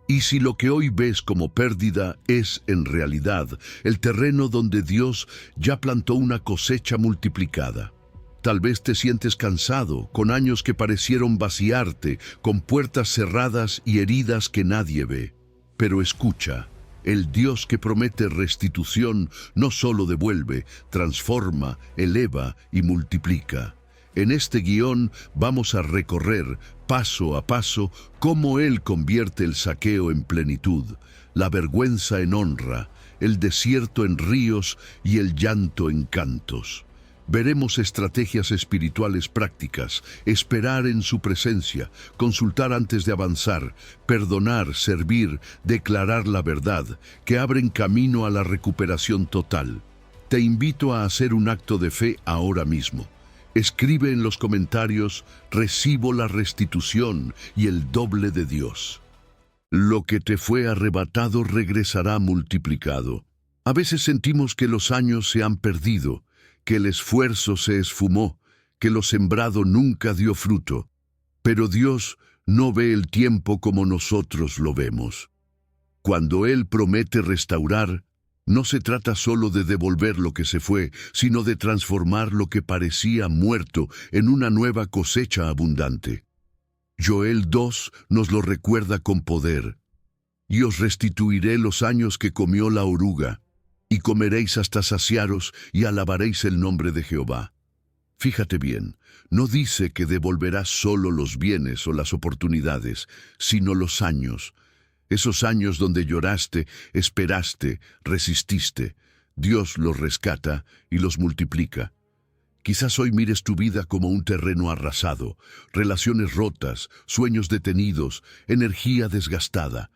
Y si lo que hoy ves como pérdida es, en realidad, el terreno donde Dios ya plantó una cosecha multiplicada. Tal vez te sientes cansado, con años que parecieron vaciarte, con puertas cerradas y heridas que nadie ve. Pero escucha, el Dios que promete restitución no solo devuelve, transforma, eleva y multiplica. En este guión vamos a recorrer, paso a paso, cómo Él convierte el saqueo en plenitud, la vergüenza en honra, el desierto en ríos y el llanto en cantos. Veremos estrategias espirituales prácticas, esperar en su presencia, consultar antes de avanzar, perdonar, servir, declarar la verdad, que abren camino a la recuperación total. Te invito a hacer un acto de fe ahora mismo. Escribe en los comentarios: recibo la restitución y el doble de Dios. Lo que te fue arrebatado regresará multiplicado. A veces sentimos que los años se han perdido, que el esfuerzo se esfumó, que lo sembrado nunca dio fruto. Pero Dios no ve el tiempo como nosotros lo vemos. Cuando Él promete restaurar, no se trata solo de devolver lo que se fue, sino de transformar lo que parecía muerto en una nueva cosecha abundante. Joel 2 nos lo recuerda con poder. Y os restituiré los años que comió la oruga, y comeréis hasta saciaros y alabaréis el nombre de Jehová. Fíjate bien, no dice que devolverás solo los bienes o las oportunidades, sino los años. Esos años donde lloraste, esperaste, resististe. Dios los rescata y los multiplica. Quizás hoy mires tu vida como un terreno arrasado, relaciones rotas, sueños detenidos, energía desgastada.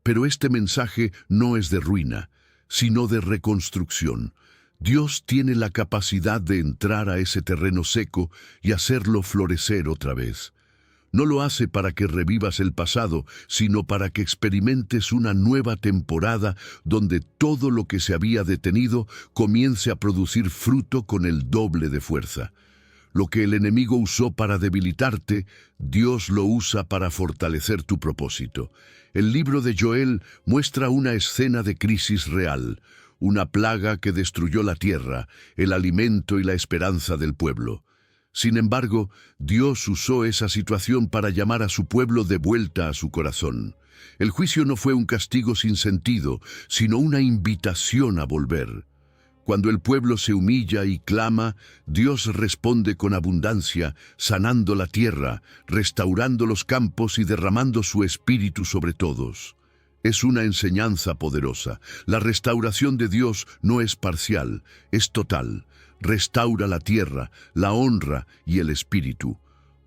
Pero este mensaje no es de ruina, sino de reconstrucción. Dios tiene la capacidad de entrar a ese terreno seco y hacerlo florecer otra vez. No lo hace para que revivas el pasado, sino para que experimentes una nueva temporada donde todo lo que se había detenido comience a producir fruto con el doble de fuerza. Lo que el enemigo usó para debilitarte, Dios lo usa para fortalecer tu propósito. El libro de Joel muestra una escena de crisis real, una plaga que destruyó la tierra, el alimento y la esperanza del pueblo. Sin embargo, Dios usó esa situación para llamar a su pueblo de vuelta a su corazón. El juicio no fue un castigo sin sentido, sino una invitación a volver. Cuando el pueblo se humilla y clama, Dios responde con abundancia, sanando la tierra, restaurando los campos y derramando su espíritu sobre todos. Es una enseñanza poderosa. La restauración de Dios no es parcial, es total. Restaura la tierra, la honra y el espíritu.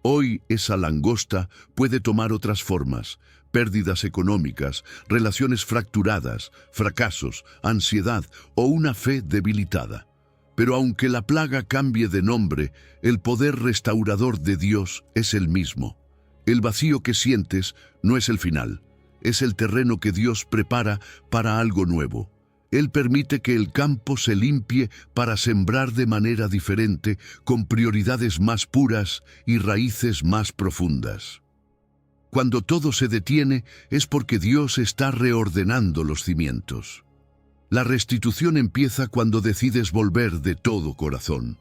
Hoy esa langosta puede tomar otras formas: pérdidas económicas, relaciones fracturadas, fracasos, ansiedad o una fe debilitada. Pero aunque la plaga cambie de nombre, el poder restaurador de Dios es el mismo. El vacío que sientes no es el final, es el terreno que Dios prepara para algo nuevo. Él permite que el campo se limpie para sembrar de manera diferente, con prioridades más puras y raíces más profundas. Cuando todo se detiene, es porque Dios está reordenando los cimientos. La restitución empieza cuando decides volver de todo corazón.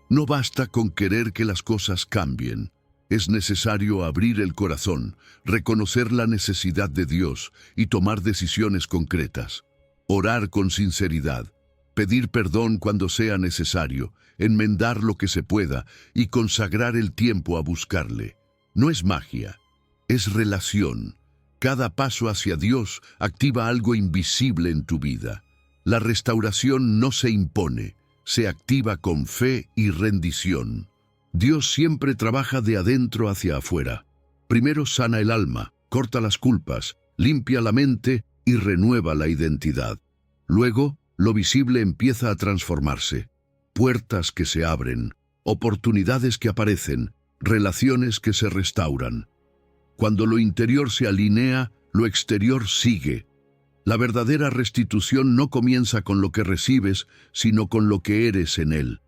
No basta con querer que las cosas cambien. Es necesario abrir el corazón, reconocer la necesidad de Dios y tomar decisiones concretas. Orar con sinceridad, pedir perdón cuando sea necesario, enmendar lo que se pueda y consagrar el tiempo a buscarle. No es magia, es relación. Cada paso hacia Dios activa algo invisible en tu vida. La restauración no se impone, se activa con fe y rendición. Dios siempre trabaja de adentro hacia afuera. Primero sana el alma, corta las culpas, limpia la mente y renueva la identidad. Luego, lo visible empieza a transformarse. Puertas que se abren, oportunidades que aparecen, relaciones que se restauran. Cuando lo interior se alinea, lo exterior sigue. La verdadera restitución no comienza con lo que recibes, sino con lo que eres en él.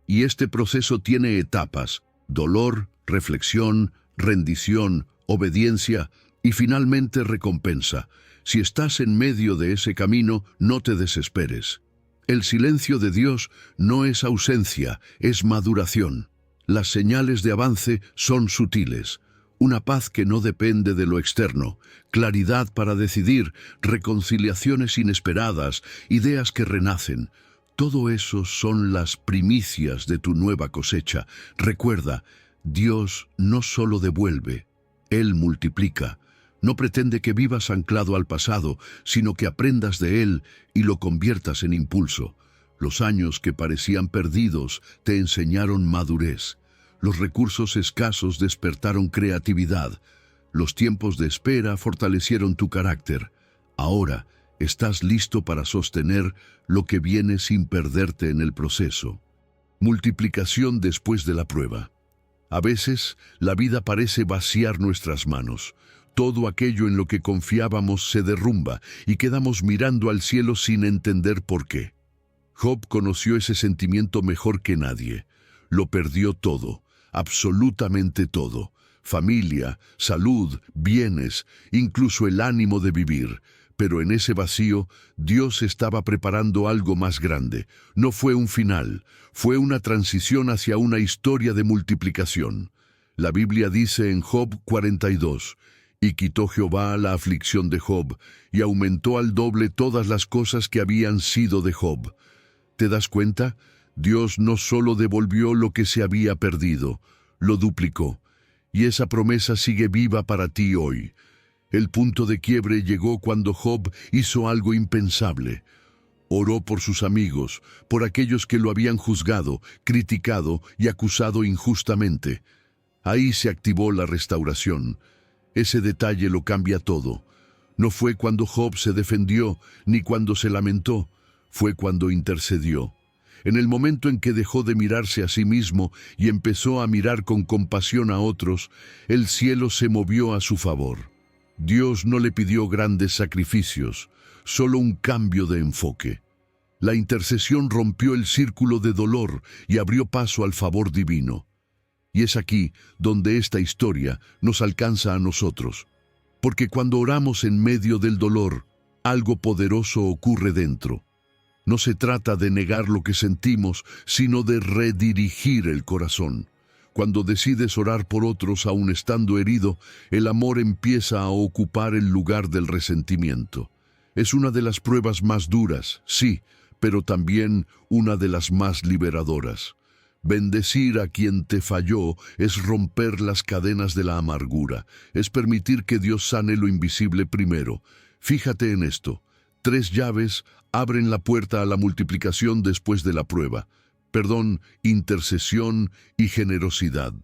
Y este proceso tiene etapas: dolor, reflexión, rendición, obediencia, Y finalmente recompensa. Si estás en medio de ese camino, no te desesperes. El silencio de Dios no es ausencia, es maduración. Las señales de avance son sutiles. Una paz que no depende de lo externo, claridad para decidir, reconciliaciones inesperadas, ideas que renacen. Todo eso son las primicias de tu nueva cosecha. Recuerda, Dios no solo devuelve, Él multiplica. No pretende que vivas anclado al pasado, sino que aprendas de él y lo conviertas en impulso. Los años que parecían perdidos te enseñaron madurez. Los recursos escasos despertaron creatividad. Los tiempos de espera fortalecieron tu carácter. Ahora estás listo para sostener lo que viene sin perderte en el proceso. Multiplicación después de la prueba. A veces, la vida parece vaciar nuestras manos. Todo aquello en lo que confiábamos se derrumba y quedamos mirando al cielo sin entender por qué. Job conoció ese sentimiento mejor que nadie. Lo perdió todo, absolutamente todo. Familia, salud, bienes, incluso el ánimo de vivir. Pero en ese vacío, Dios estaba preparando algo más grande. No fue un final, fue una transición hacia una historia de multiplicación. La Biblia dice en Job 42, «Y quitó Jehová la aflicción de Job, y aumentó al doble todas las cosas que habían sido de Job». ¿Te das cuenta? Dios no solo devolvió lo que se había perdido, lo duplicó. Y esa promesa sigue viva para ti hoy. El punto de quiebre llegó cuando Job hizo algo impensable. Oró por sus amigos, por aquellos que lo habían juzgado, criticado y acusado injustamente. Ahí se activó la restauración. Ese detalle lo cambia todo. No fue cuando Job se defendió, ni cuando se lamentó, fue cuando intercedió. En el momento en que dejó de mirarse a sí mismo y empezó a mirar con compasión a otros, el cielo se movió a su favor. Dios no le pidió grandes sacrificios, solo un cambio de enfoque. La intercesión rompió el círculo de dolor y abrió paso al favor divino. Y es aquí donde esta historia nos alcanza a nosotros. Porque cuando oramos en medio del dolor, algo poderoso ocurre dentro. No se trata de negar lo que sentimos, sino de redirigir el corazón. Cuando decides orar por otros aun estando herido, el amor empieza a ocupar el lugar del resentimiento. Es una de las pruebas más duras, sí, pero también una de las más liberadoras. Bendecir a quien te falló es romper las cadenas de la amargura, es permitir que Dios sane lo invisible primero. Fíjate en esto, 3 llaves abren la puerta a la multiplicación después de la prueba. Perdón, intercesión y generosidad.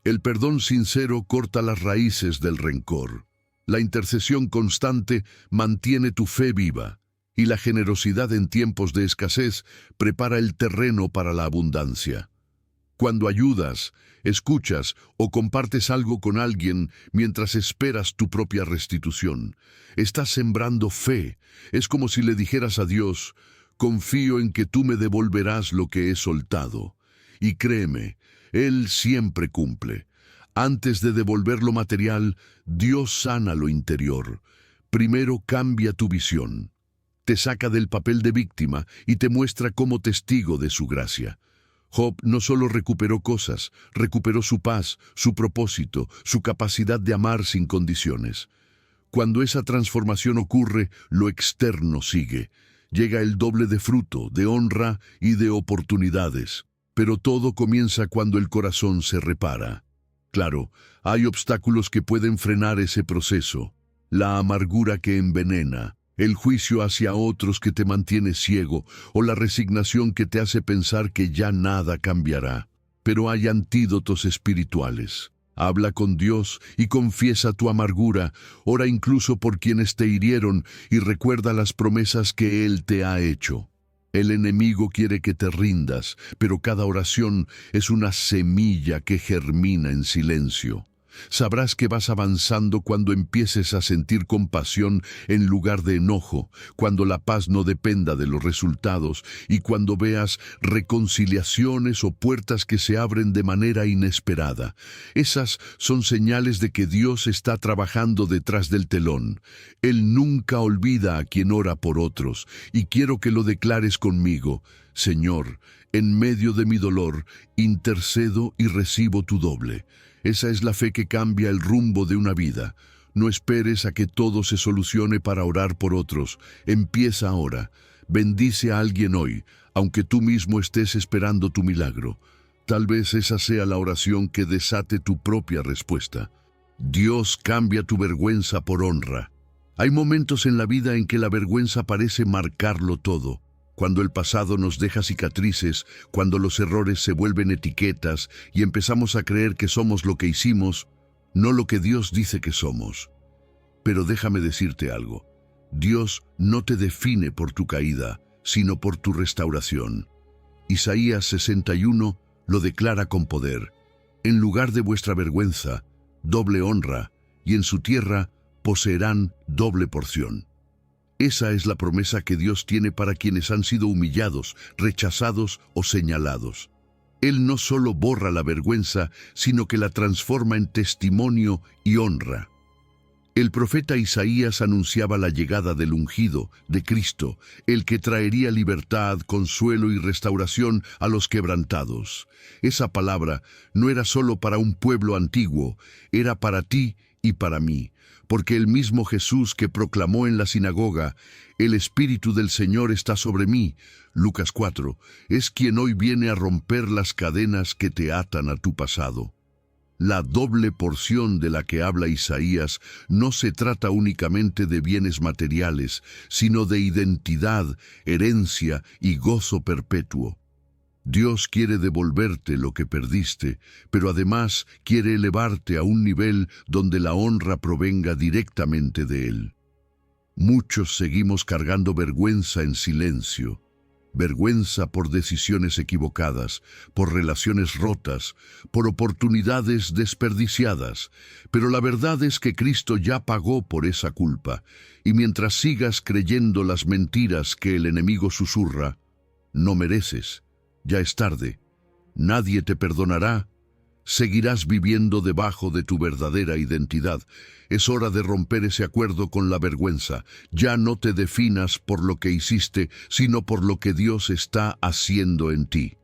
El perdón sincero corta las raíces del rencor. La intercesión constante mantiene tu fe viva. Y la generosidad en tiempos de escasez prepara el terreno para la abundancia. Cuando ayudas, escuchas o compartes algo con alguien mientras esperas tu propia restitución, estás sembrando fe. Es como si le dijeras a Dios, confío en que tú me devolverás lo que he soltado. Y créeme, Él siempre cumple. Antes de devolver lo material, Dios sana lo interior. Primero cambia tu visión. Te saca del papel de víctima y te muestra como testigo de su gracia. Job no solo recuperó cosas, recuperó su paz, su propósito, su capacidad de amar sin condiciones. Cuando esa transformación ocurre, lo externo sigue. Llega el doble de fruto, de honra y de oportunidades. Pero todo comienza cuando el corazón se repara. Claro, hay obstáculos que pueden frenar ese proceso. La amargura que envenena, el juicio hacia otros que te mantiene ciego o la resignación que te hace pensar que ya nada cambiará. Pero hay antídotos espirituales. Habla con Dios y confiesa tu amargura, ora incluso por quienes te hirieron y recuerda las promesas que Él te ha hecho. El enemigo quiere que te rindas, pero cada oración es una semilla que germina en silencio. Sabrás que vas avanzando cuando empieces a sentir compasión en lugar de enojo, cuando la paz no dependa de los resultados y cuando veas reconciliaciones o puertas que se abren de manera inesperada. Esas son señales de que Dios está trabajando detrás del telón. Él nunca olvida a quien ora por otros, y quiero que lo declares conmigo. Señor, en medio de mi dolor, intercedo y recibo tu doble. Esa es la fe que cambia el rumbo de una vida. No esperes a que todo se solucione para orar por otros. Empieza ahora. Bendice a alguien hoy, aunque tú mismo estés esperando tu milagro. Tal vez esa sea la oración que desate tu propia respuesta. Dios cambia tu vergüenza por honra. Hay momentos en la vida en que la vergüenza parece marcarlo todo. Cuando el pasado nos deja cicatrices, cuando los errores se vuelven etiquetas y empezamos a creer que somos lo que hicimos, no lo que Dios dice que somos. Pero déjame decirte algo. Dios no te define por tu caída, sino por tu restauración. Isaías 61 lo declara con poder. En lugar de vuestra vergüenza, doble honra, y en su tierra poseerán doble porción. Esa es la promesa que Dios tiene para quienes han sido humillados, rechazados o señalados. Él no solo borra la vergüenza, sino que la transforma en testimonio y honra. El profeta Isaías anunciaba la llegada del ungido, de Cristo, el que traería libertad, consuelo y restauración a los quebrantados. Esa palabra no era solo para un pueblo antiguo, era para ti y para mí, porque el mismo Jesús que proclamó en la sinagoga, «El Espíritu del Señor está sobre mí», Lucas 4, es quien hoy viene a romper las cadenas que te atan a tu pasado. La doble porción de la que habla Isaías no se trata únicamente de bienes materiales, sino de identidad, herencia y gozo perpetuo. Dios quiere devolverte lo que perdiste, pero además quiere elevarte a un nivel donde la honra provenga directamente de Él. Muchos seguimos cargando vergüenza en silencio. Vergüenza por decisiones equivocadas, por relaciones rotas, por oportunidades desperdiciadas. Pero la verdad es que Cristo ya pagó por esa culpa, y mientras sigas creyendo las mentiras que el enemigo susurra, no mereces. Ya es tarde. Nadie te perdonará. Seguirás viviendo debajo de tu verdadera identidad. Es hora de romper ese acuerdo con la vergüenza. Ya no te definas por lo que hiciste, sino por lo que Dios está haciendo en ti.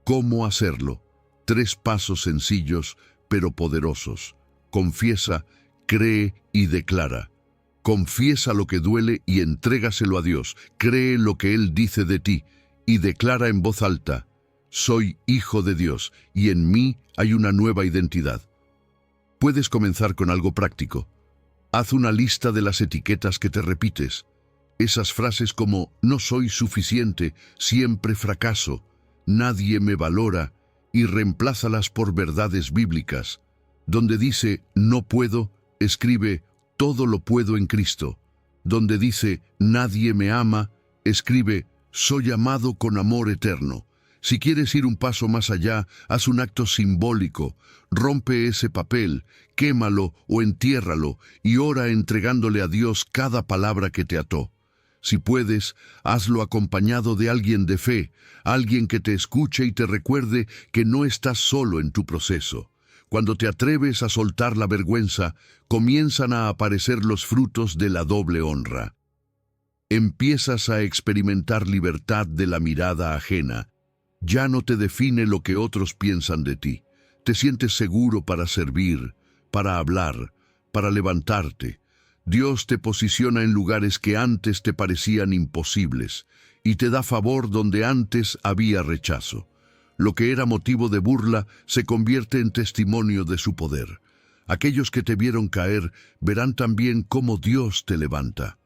¿Cómo hacerlo? 3 pasos sencillos, pero poderosos. Confiesa, cree y declara. Confiesa lo que duele y entrégaselo a Dios. Cree lo que Él dice de ti y declara en voz alta: soy hijo de Dios y en mí hay una nueva identidad. Puedes comenzar con algo práctico. Haz una lista de las etiquetas que te repites. Esas frases como «no soy suficiente», «siempre fracaso», «nadie me valora», y reemplázalas por verdades bíblicas. Donde dice «no puedo», escribe «todo lo puedo en Cristo». Donde dice «nadie me ama», escribe «soy amado con amor eterno». Si quieres ir un paso más allá, haz un acto simbólico. Rompe ese papel, quémalo o entiérralo y ora entregándole a Dios cada palabra que te ató. Si puedes, hazlo acompañado de alguien de fe, alguien que te escuche y te recuerde que no estás solo en tu proceso. Cuando te atreves a soltar la vergüenza, comienzan a aparecer los frutos de la doble honra. Empiezas a experimentar libertad de la mirada ajena. Ya no te define lo que otros piensan de ti. Te sientes seguro para servir, para hablar, para levantarte. Dios te posiciona en lugares que antes te parecían imposibles y te da favor donde antes había rechazo. Lo que era motivo de burla se convierte en testimonio de su poder. Aquellos que te vieron caer verán también cómo Dios te levanta.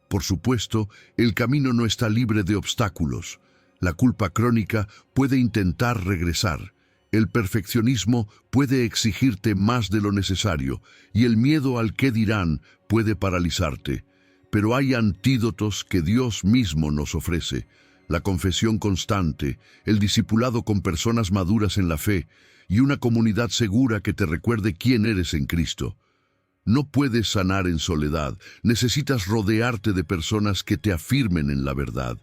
Por supuesto, el camino no está libre de obstáculos. La culpa crónica puede intentar regresar. El perfeccionismo puede exigirte más de lo necesario y el miedo al qué dirán puede paralizarte. Pero hay antídotos que Dios mismo nos ofrece: la confesión constante, el discipulado con personas maduras en la fe y una comunidad segura que te recuerde quién eres en Cristo. No puedes sanar en soledad, necesitas rodearte de personas que te afirmen en la verdad.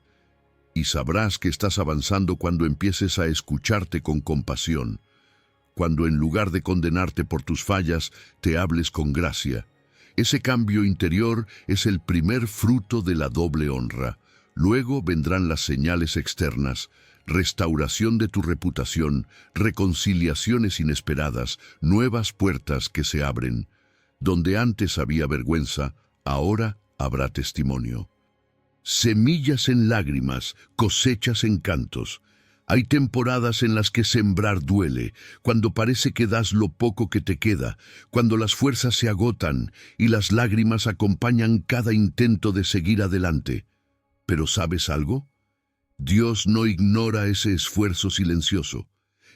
Y sabrás que estás avanzando cuando empieces a escucharte con compasión, cuando en lugar de condenarte por tus fallas, te hables con gracia. Ese cambio interior es el primer fruto de la doble honra. Luego vendrán las señales externas, restauración de tu reputación, reconciliaciones inesperadas, nuevas puertas que se abren. Donde antes había vergüenza, ahora habrá testimonio. Semillas en lágrimas, cosechas en cantos. Hay temporadas en las que sembrar duele, cuando parece que das lo poco que te queda, cuando las fuerzas se agotan y las lágrimas acompañan cada intento de seguir adelante. Pero ¿sabes algo? Dios no ignora ese esfuerzo silencioso.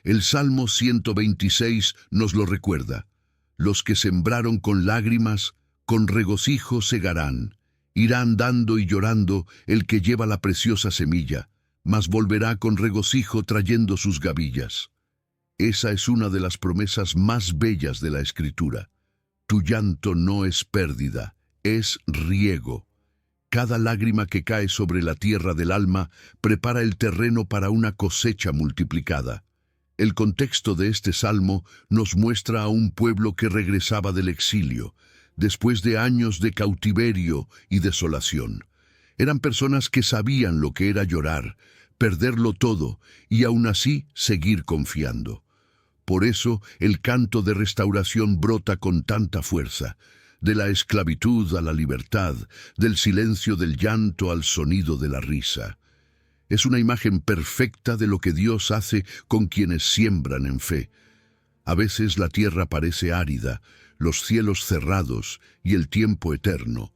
El Salmo 126 nos lo recuerda. Los que sembraron con lágrimas, con regocijo segarán. Irá andando y llorando el que lleva la preciosa semilla, mas volverá con regocijo trayendo sus gavillas. Esa es una de las promesas más bellas de la Escritura. Tu llanto no es pérdida, es riego. Cada lágrima que cae sobre la tierra del alma prepara el terreno para una cosecha multiplicada. El contexto de este salmo nos muestra a un pueblo que regresaba del exilio, después de años de cautiverio y desolación. Eran personas que sabían lo que era llorar, perderlo todo y aún así seguir confiando. Por eso el canto de restauración brota con tanta fuerza, de la esclavitud a la libertad, del silencio del llanto al sonido de la risa. Es una imagen perfecta de lo que Dios hace con quienes siembran en fe. A veces la tierra parece árida, los cielos cerrados y el tiempo eterno.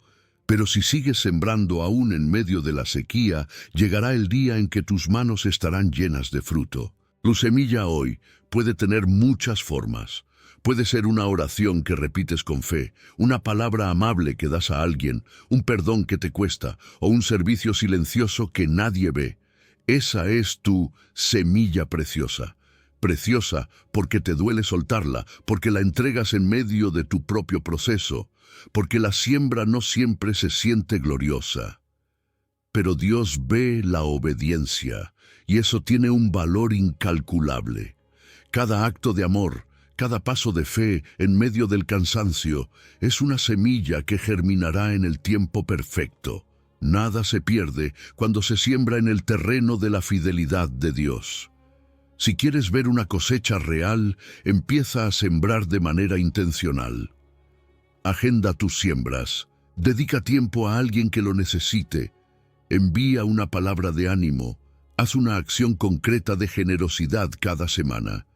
Pero si sigues sembrando aún en medio de la sequía, llegará el día en que tus manos estarán llenas de fruto. Tu semilla hoy puede tener muchas formas. Puede ser una oración que repites con fe, una palabra amable que das a alguien, un perdón que te cuesta o un servicio silencioso que nadie ve. Esa es tu semilla preciosa. Preciosa porque te duele soltarla, porque la entregas en medio de tu propio proceso, porque la siembra no siempre se siente gloriosa. Pero Dios ve la obediencia, y eso tiene un valor incalculable. Cada acto de amor, cada paso de fe en medio del cansancio, es una semilla que germinará en el tiempo perfecto. Nada se pierde cuando se siembra en el terreno de la fidelidad de Dios. Si quieres ver una cosecha real, empieza a sembrar de manera intencional. Agenda tus siembras, dedica tiempo a alguien que lo necesite, envía una palabra de ánimo, haz una acción concreta de generosidad cada semana.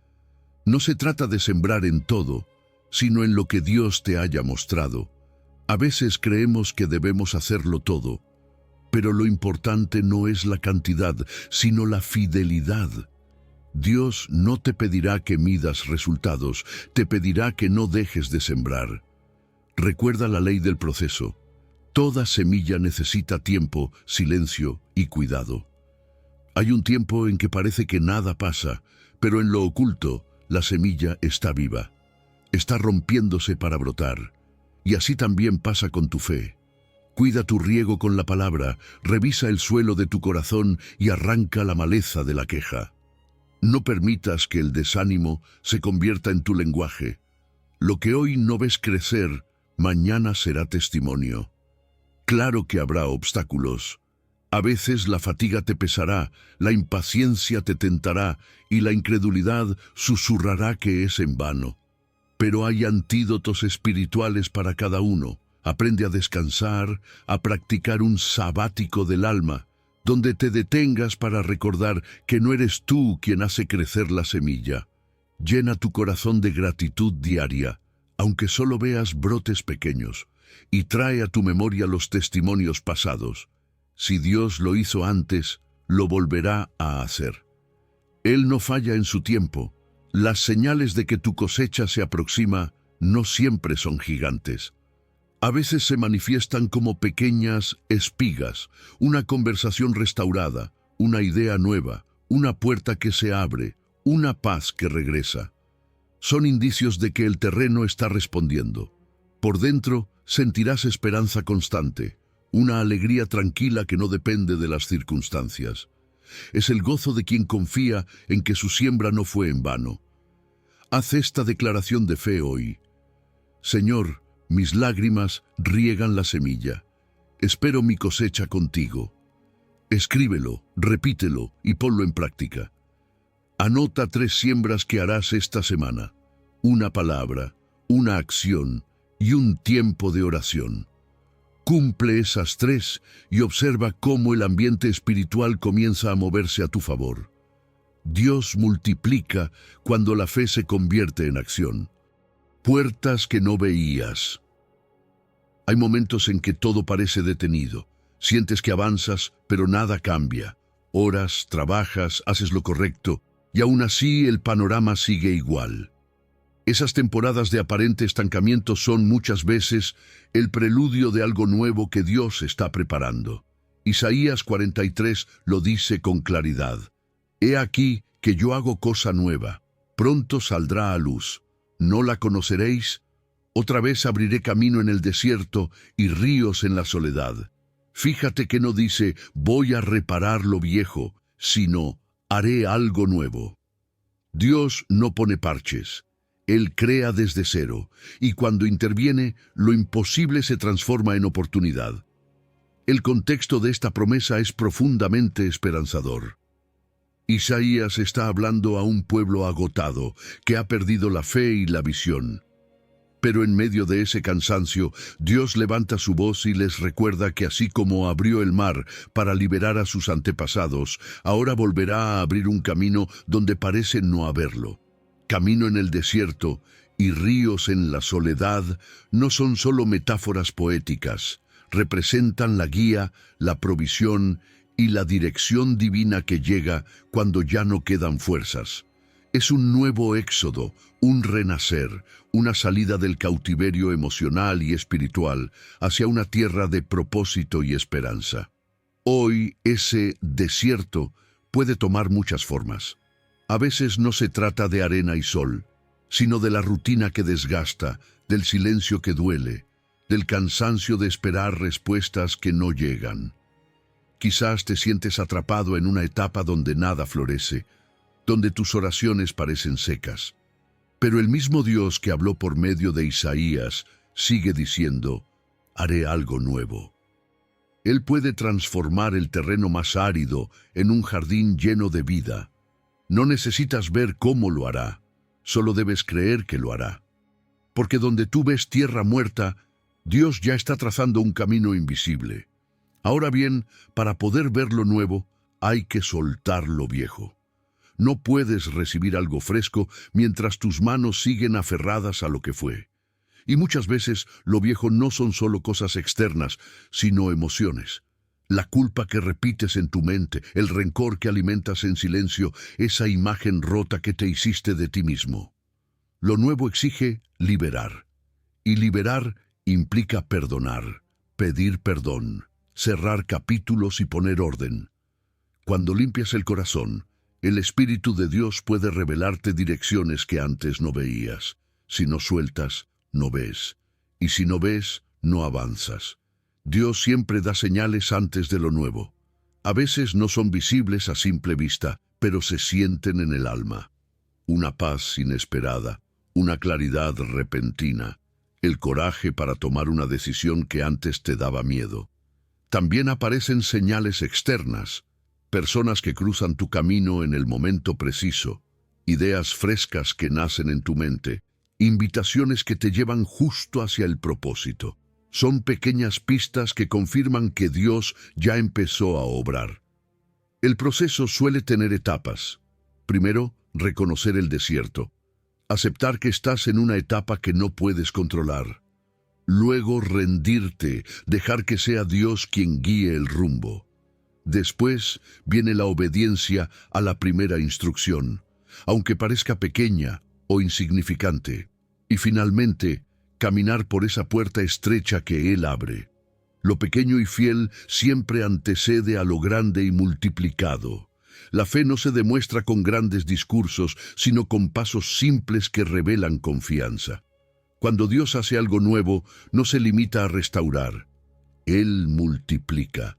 No se trata de sembrar en todo, sino en lo que Dios te haya mostrado. A veces creemos que debemos hacerlo todo, pero lo importante no es la cantidad, sino la fidelidad. Dios no te pedirá que midas resultados, te pedirá que no dejes de sembrar. Recuerda la ley del proceso. Toda semilla necesita tiempo, silencio y cuidado. Hay un tiempo en que parece que nada pasa, pero en lo oculto, la semilla está viva. Está rompiéndose para brotar. Y así también pasa con tu fe. Cuida tu riego con la palabra, revisa el suelo de tu corazón y arranca la maleza de la queja. No permitas que el desánimo se convierta en tu lenguaje. Lo que hoy no ves crecer, mañana será testimonio. Claro que habrá obstáculos. A veces la fatiga te pesará, la impaciencia te tentará y la incredulidad susurrará que es en vano. Pero hay antídotos espirituales para cada uno. Aprende a descansar, a practicar un sabático del alma, donde te detengas para recordar que no eres tú quien hace crecer la semilla. Llena tu corazón de gratitud diaria, aunque solo veas brotes pequeños, y trae a tu memoria los testimonios pasados. Si Dios lo hizo antes, lo volverá a hacer. Él no falla en su tiempo. Las señales de que tu cosecha se aproxima no siempre son gigantes. A veces se manifiestan como pequeñas espigas, una conversación restaurada, una idea nueva, una puerta que se abre, una paz que regresa. Son indicios de que el terreno está respondiendo. Por dentro sentirás esperanza constante, una alegría tranquila que no depende de las circunstancias. Es el gozo de quien confía en que su siembra no fue en vano. Haz esta declaración de fe hoy. Señor, mis lágrimas riegan la semilla. Espero mi cosecha contigo. Escríbelo, repítelo y ponlo en práctica. Anota 3 siembras que harás esta semana. Una palabra, una acción y un tiempo de oración. Cumple esas 3 y observa cómo el ambiente espiritual comienza a moverse a tu favor. Dios multiplica cuando la fe se convierte en acción. Puertas que no veías. Hay momentos en que todo parece detenido. Sientes que avanzas, pero nada cambia. Oras, trabajas, haces lo correcto, y aún así el panorama sigue igual. Esas temporadas de aparente estancamiento son muchas veces el preludio de algo nuevo que Dios está preparando. Isaías 43 lo dice con claridad. He aquí que yo hago cosa nueva. Pronto saldrá a luz. ¿No la conoceréis? Otra vez abriré camino en el desierto y ríos en la soledad. Fíjate que no dice, voy a reparar lo viejo, sino, haré algo nuevo. Dios no pone parches. Él crea desde cero, y cuando interviene, lo imposible se transforma en oportunidad. El contexto de esta promesa es profundamente esperanzador. Isaías está hablando a un pueblo agotado, que ha perdido la fe y la visión. Pero en medio de ese cansancio, Dios levanta su voz y les recuerda que así como abrió el mar para liberar a sus antepasados, ahora volverá a abrir un camino donde parece no haberlo. Camino en el desierto y ríos en la soledad no son solo metáforas poéticas, representan la guía, la provisión y la dirección divina que llega cuando ya no quedan fuerzas. Es un nuevo éxodo, un renacer, una salida del cautiverio emocional y espiritual hacia una tierra de propósito y esperanza. Hoy ese desierto puede tomar muchas formas. A veces no se trata de arena y sol, sino de la rutina que desgasta, del silencio que duele, del cansancio de esperar respuestas que no llegan. Quizás te sientes atrapado en una etapa donde nada florece, donde tus oraciones parecen secas. Pero el mismo Dios que habló por medio de Isaías sigue diciendo, haré algo nuevo. Él puede transformar el terreno más árido en un jardín lleno de vida. No necesitas ver cómo lo hará, solo debes creer que lo hará. Porque donde tú ves tierra muerta, Dios ya está trazando un camino invisible. Ahora bien, para poder ver lo nuevo, hay que soltar lo viejo. No puedes recibir algo fresco mientras tus manos siguen aferradas a lo que fue. Y muchas veces lo viejo no son solo cosas externas, sino emociones. La culpa que repites en tu mente, el rencor que alimentas en silencio, esa imagen rota que te hiciste de ti mismo. Lo nuevo exige liberar. Y liberar implica perdonar, pedir perdón, cerrar capítulos y poner orden. Cuando limpias el corazón, el Espíritu de Dios puede revelarte direcciones que antes no veías. Si no sueltas, no ves. Y si no ves, no avanzas. Dios siempre da señales antes de lo nuevo. A veces no son visibles a simple vista, pero se sienten en el alma. Una paz inesperada, una claridad repentina, el coraje para tomar una decisión que antes te daba miedo. También aparecen señales externas, personas que cruzan tu camino en el momento preciso, ideas frescas que nacen en tu mente, invitaciones que te llevan justo hacia el propósito. Son pequeñas pistas que confirman que Dios ya empezó a obrar. El proceso suele tener etapas. Primero, reconocer el desierto. Aceptar que estás en una etapa que no puedes controlar. Luego, rendirte, dejar que sea Dios quien guíe el rumbo. Después viene la obediencia a la primera instrucción, aunque parezca pequeña o insignificante. Y finalmente, caminar por esa puerta estrecha que Él abre. Lo pequeño y fiel siempre antecede a lo grande y multiplicado. La fe no se demuestra con grandes discursos, sino con pasos simples que revelan confianza. Cuando Dios hace algo nuevo, no se limita a restaurar. Él multiplica.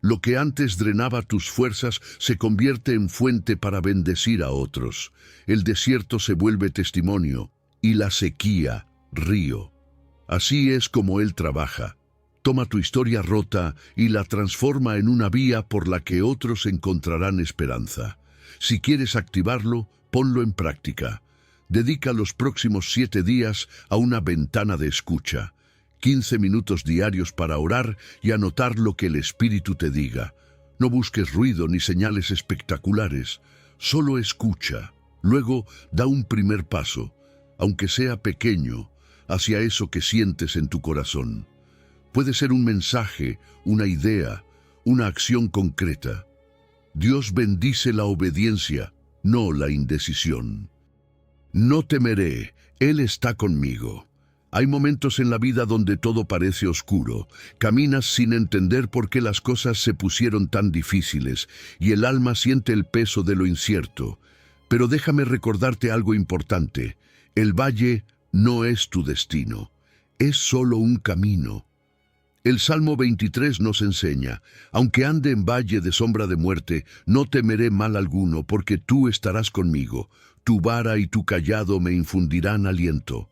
Lo que antes drenaba tus fuerzas se convierte en fuente para bendecir a otros. El desierto se vuelve testimonio y la sequía, río. Así es como Él trabaja. Toma tu historia rota y la transforma en una vía por la que otros encontrarán esperanza. Si quieres activarlo, ponlo en práctica. Dedica los próximos 7 días a una ventana de escucha. 15 minutos diarios para orar y anotar lo que el Espíritu te diga. No busques ruido ni señales espectaculares. Solo escucha. Luego da un primer paso, aunque sea pequeño, hacia eso que sientes en tu corazón. Puede ser un mensaje, una idea, una acción concreta. Dios bendice la obediencia, no la indecisión. No temeré, Él está conmigo. Hay momentos en la vida donde todo parece oscuro. Caminas sin entender por qué las cosas se pusieron tan difíciles y el alma siente el peso de lo incierto. Pero déjame recordarte algo importante. El valle no es tu destino. Es solo un camino. El Salmo 23 nos enseña: aunque ande en valle de sombra de muerte, no temeré mal alguno, porque tú estarás conmigo. Tu vara y tu cayado me infundirán aliento.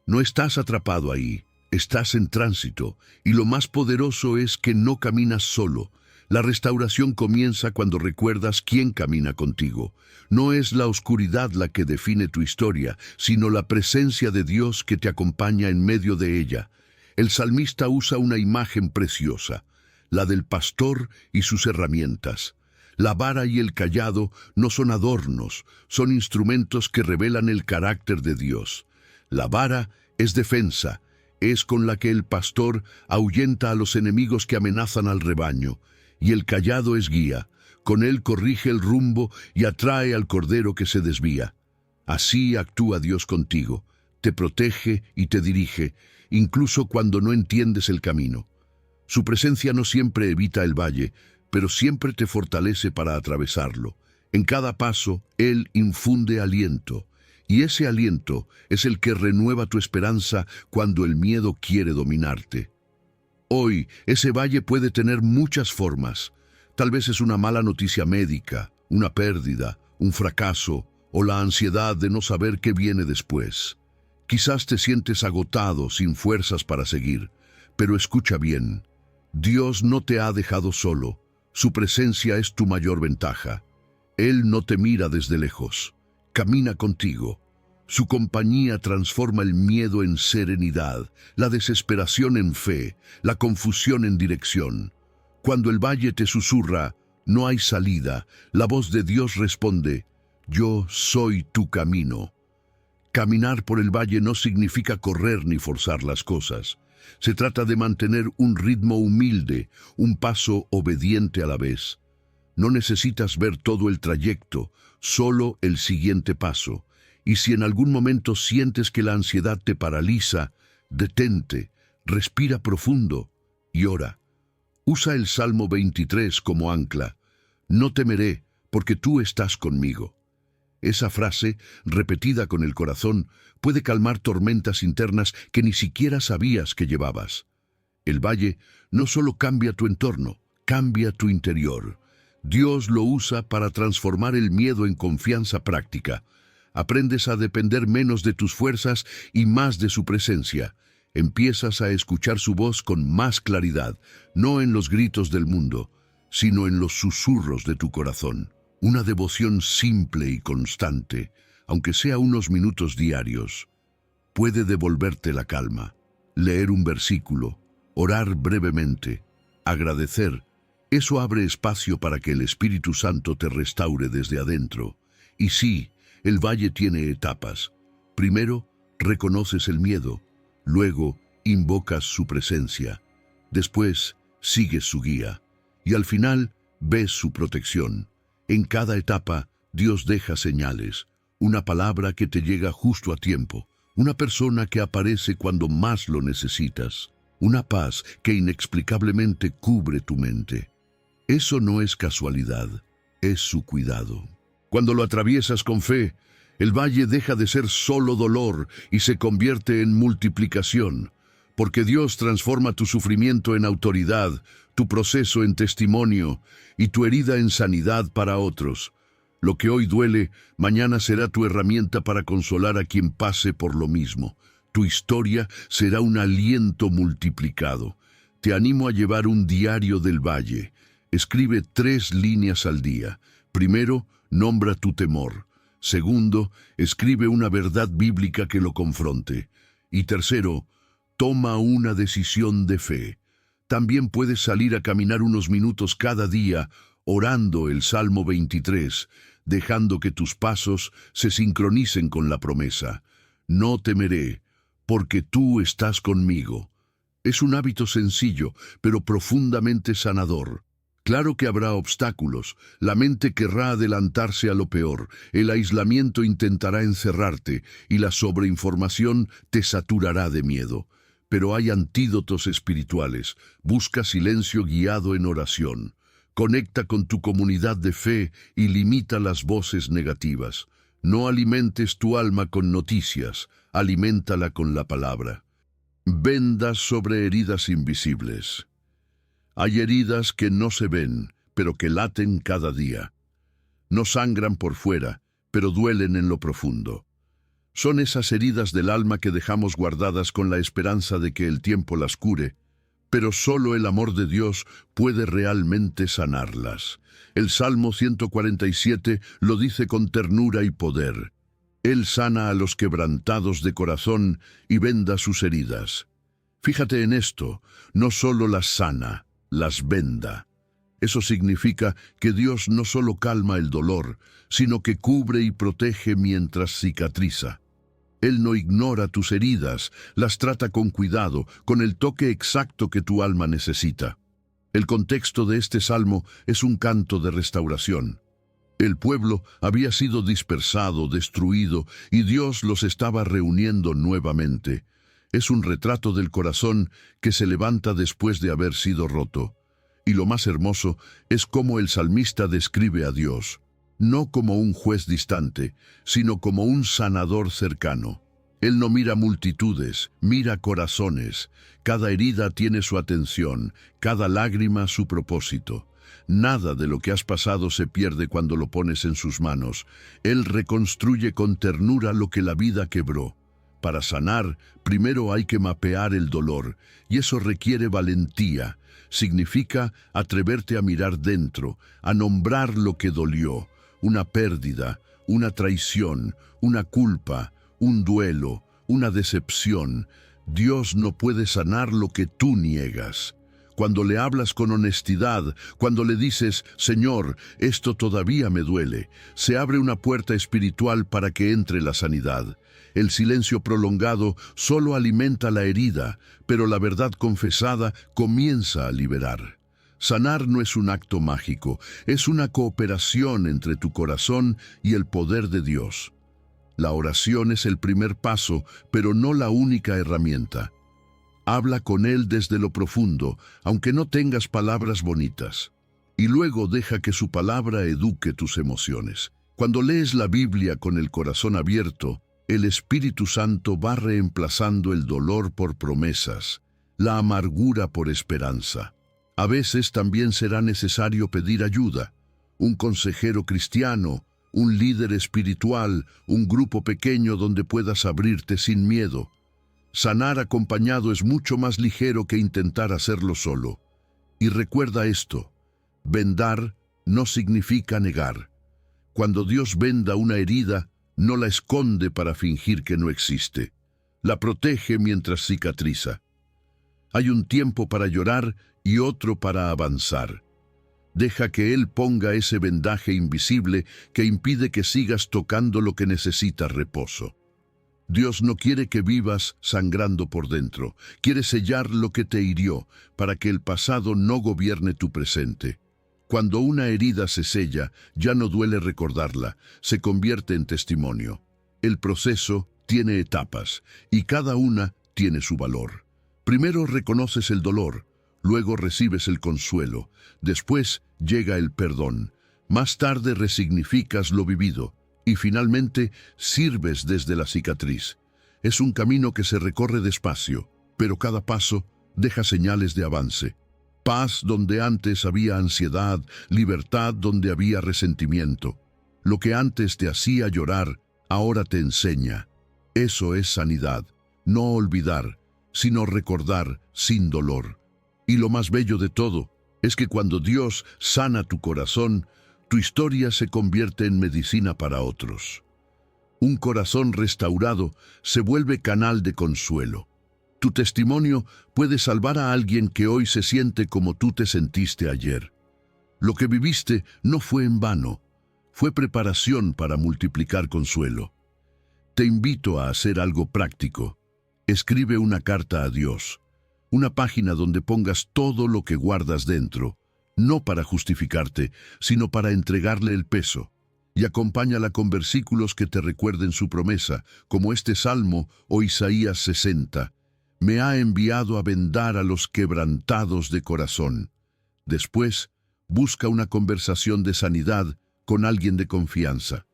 No estás atrapado ahí, estás en tránsito, y lo más poderoso es que no caminas solo. La restauración comienza cuando recuerdas quién camina contigo. No es la oscuridad la que define tu historia, sino la presencia de Dios que te acompaña en medio de ella. El salmista usa una imagen preciosa, la del pastor y sus herramientas. La vara y el cayado no son adornos, son instrumentos que revelan el carácter de Dios. La vara es defensa, es con la que el pastor ahuyenta a los enemigos que amenazan al rebaño, y el cayado es guía, con él corrige el rumbo y atrae al cordero que se desvía. Así actúa Dios contigo, te protege y te dirige, incluso cuando no entiendes el camino. Su presencia no siempre evita el valle, pero siempre te fortalece para atravesarlo. En cada paso, Él infunde aliento, y ese aliento es el que renueva tu esperanza cuando el miedo quiere dominarte. Hoy, ese valle puede tener muchas formas. Tal vez es una mala noticia médica, una pérdida, un fracaso, o la ansiedad de no saber qué viene después. Quizás te sientes agotado, sin fuerzas para seguir, pero escucha bien. Dios no te ha dejado solo. Su presencia es tu mayor ventaja. Él no te mira desde lejos. Camina contigo. Su compañía transforma el miedo en serenidad, la desesperación en fe, la confusión en dirección. Cuando el valle te susurra, no hay salida, la voz de Dios responde: yo soy tu camino. Caminar por el valle no significa correr ni forzar las cosas. Se trata de mantener un ritmo humilde, un paso obediente a la vez. No necesitas ver todo el trayecto, solo el siguiente paso. Y si en algún momento sientes que la ansiedad te paraliza, detente, respira profundo y ora. Usa el Salmo 23 como ancla. No temeré, porque tú estás conmigo. Esa frase, repetida con el corazón, puede calmar tormentas internas que ni siquiera sabías que llevabas. El valle no solo cambia tu entorno, cambia tu interior. Dios lo usa para transformar el miedo en confianza práctica. Aprendes a depender menos de tus fuerzas y más de su presencia. Empiezas a escuchar su voz con más claridad, no en los gritos del mundo, sino en los susurros de tu corazón. Una devoción simple y constante, aunque sea unos minutos diarios, puede devolverte la calma. Leer un versículo, orar brevemente, agradecer, eso abre espacio para que el Espíritu Santo te restaure desde adentro. Y sí, el valle tiene etapas. Primero, reconoces el miedo, luego, invocas su presencia, después, sigues su guía, y al final, ves su protección. En cada etapa, Dios deja señales, una palabra que te llega justo a tiempo, una persona que aparece cuando más lo necesitas, una paz que inexplicablemente cubre tu mente. Eso no es casualidad, es su cuidado. Cuando lo atraviesas con fe, el valle deja de ser solo dolor y se convierte en multiplicación, porque Dios transforma tu sufrimiento en autoridad, tu proceso en testimonio y tu herida en sanidad para otros. Lo que hoy duele, mañana será tu herramienta para consolar a quien pase por lo mismo. Tu historia será un aliento multiplicado. Te animo a llevar un diario del valle. Escribe 3 líneas al día. Primero, nombra tu temor. Segundo, escribe una verdad bíblica que lo confronte. Y tercero, toma una decisión de fe. También puedes salir a caminar unos minutos cada día, orando el Salmo 23, dejando que tus pasos se sincronicen con la promesa. No temeré, porque tú estás conmigo. Es un hábito sencillo, pero profundamente sanador. Claro que habrá obstáculos, la mente querrá adelantarse a lo peor, el aislamiento intentará encerrarte y la sobreinformación te saturará de miedo. Pero hay antídotos espirituales. Busca silencio guiado en oración. Conecta con tu comunidad de fe y limita las voces negativas. No alimentes tu alma con noticias, aliméntala con la palabra. Vendas sobre heridas invisibles. Hay heridas que no se ven, pero que laten cada día. No sangran por fuera, pero duelen en lo profundo. Son esas heridas del alma que dejamos guardadas con la esperanza de que el tiempo las cure, pero solo el amor de Dios puede realmente sanarlas. El Salmo 147 lo dice con ternura y poder. Él sana a los quebrantados de corazón y venda sus heridas. Fíjate en esto, no solo las sana, las venda. Eso significa que Dios no solo calma el dolor, sino que cubre y protege mientras cicatriza. Él no ignora tus heridas, las trata con cuidado, con el toque exacto que tu alma necesita. El contexto de este salmo es un canto de restauración. El pueblo había sido dispersado, destruido, y Dios los estaba reuniendo nuevamente. Es un retrato del corazón que se levanta después de haber sido roto. Y lo más hermoso es cómo el salmista describe a Dios, no como un juez distante, sino como un sanador cercano. Él no mira multitudes, mira corazones. Cada herida tiene su atención, cada lágrima su propósito. Nada de lo que has pasado se pierde cuando lo pones en sus manos. Él reconstruye con ternura lo que la vida quebró. Para sanar, primero hay que mapear el dolor, y eso requiere valentía. Significa atreverte a mirar dentro, a nombrar lo que dolió. Una pérdida, una traición, una culpa, un duelo, una decepción. Dios no puede sanar lo que tú niegas. Cuando le hablas con honestidad, cuando le dices, Señor, esto todavía me duele, se abre una puerta espiritual para que entre la sanidad. El silencio prolongado solo alimenta la herida, pero la verdad confesada comienza a liberar. Sanar no es un acto mágico, es una cooperación entre tu corazón y el poder de Dios. La oración es el primer paso, pero no la única herramienta. Habla con Él desde lo profundo, aunque no tengas palabras bonitas. Y luego deja que su palabra eduque tus emociones. Cuando lees la Biblia con el corazón abierto, el Espíritu Santo va reemplazando el dolor por promesas, la amargura por esperanza. A veces también será necesario pedir ayuda, un consejero cristiano, un líder espiritual, un grupo pequeño donde puedas abrirte sin miedo. Sanar acompañado es mucho más ligero que intentar hacerlo solo. Y recuerda esto, vendar no significa negar. Cuando Dios venda una herida, no la esconde para fingir que no existe. La protege mientras cicatriza. Hay un tiempo para llorar y otro para avanzar. Deja que Él ponga ese vendaje invisible que impide que sigas tocando lo que necesita reposo. Dios no quiere que vivas sangrando por dentro. Quiere sellar lo que te hirió para que el pasado no gobierne tu presente. Cuando una herida se sella, ya no duele recordarla, se convierte en testimonio. El proceso tiene etapas y cada una tiene su valor. Primero reconoces el dolor, luego recibes el consuelo, después llega el perdón, Más tarde resignificas lo vivido y finalmente sirves desde la cicatriz. Es un camino que se recorre despacio, pero cada paso deja señales de avance. Paz donde antes había ansiedad, libertad donde había resentimiento. Lo que antes te hacía llorar, ahora te enseña. Eso es sanidad, no olvidar, sino recordar sin dolor. Y lo más bello de todo es que cuando Dios sana tu corazón, tu historia se convierte en medicina para otros. Un corazón restaurado se vuelve canal de consuelo. Tu testimonio puede salvar a alguien que hoy se siente como tú te sentiste ayer. Lo que viviste no fue en vano, fue preparación para multiplicar consuelo. Te invito a hacer algo práctico. Escribe una carta a Dios, una página donde pongas todo lo que guardas dentro, no para justificarte, sino para entregarle el peso. Y acompáñala con versículos que te recuerden su promesa, como este Salmo o Isaías 60. Me ha enviado a vendar a los quebrantados de corazón. Después, busca una conversación de sanidad con alguien de confianza.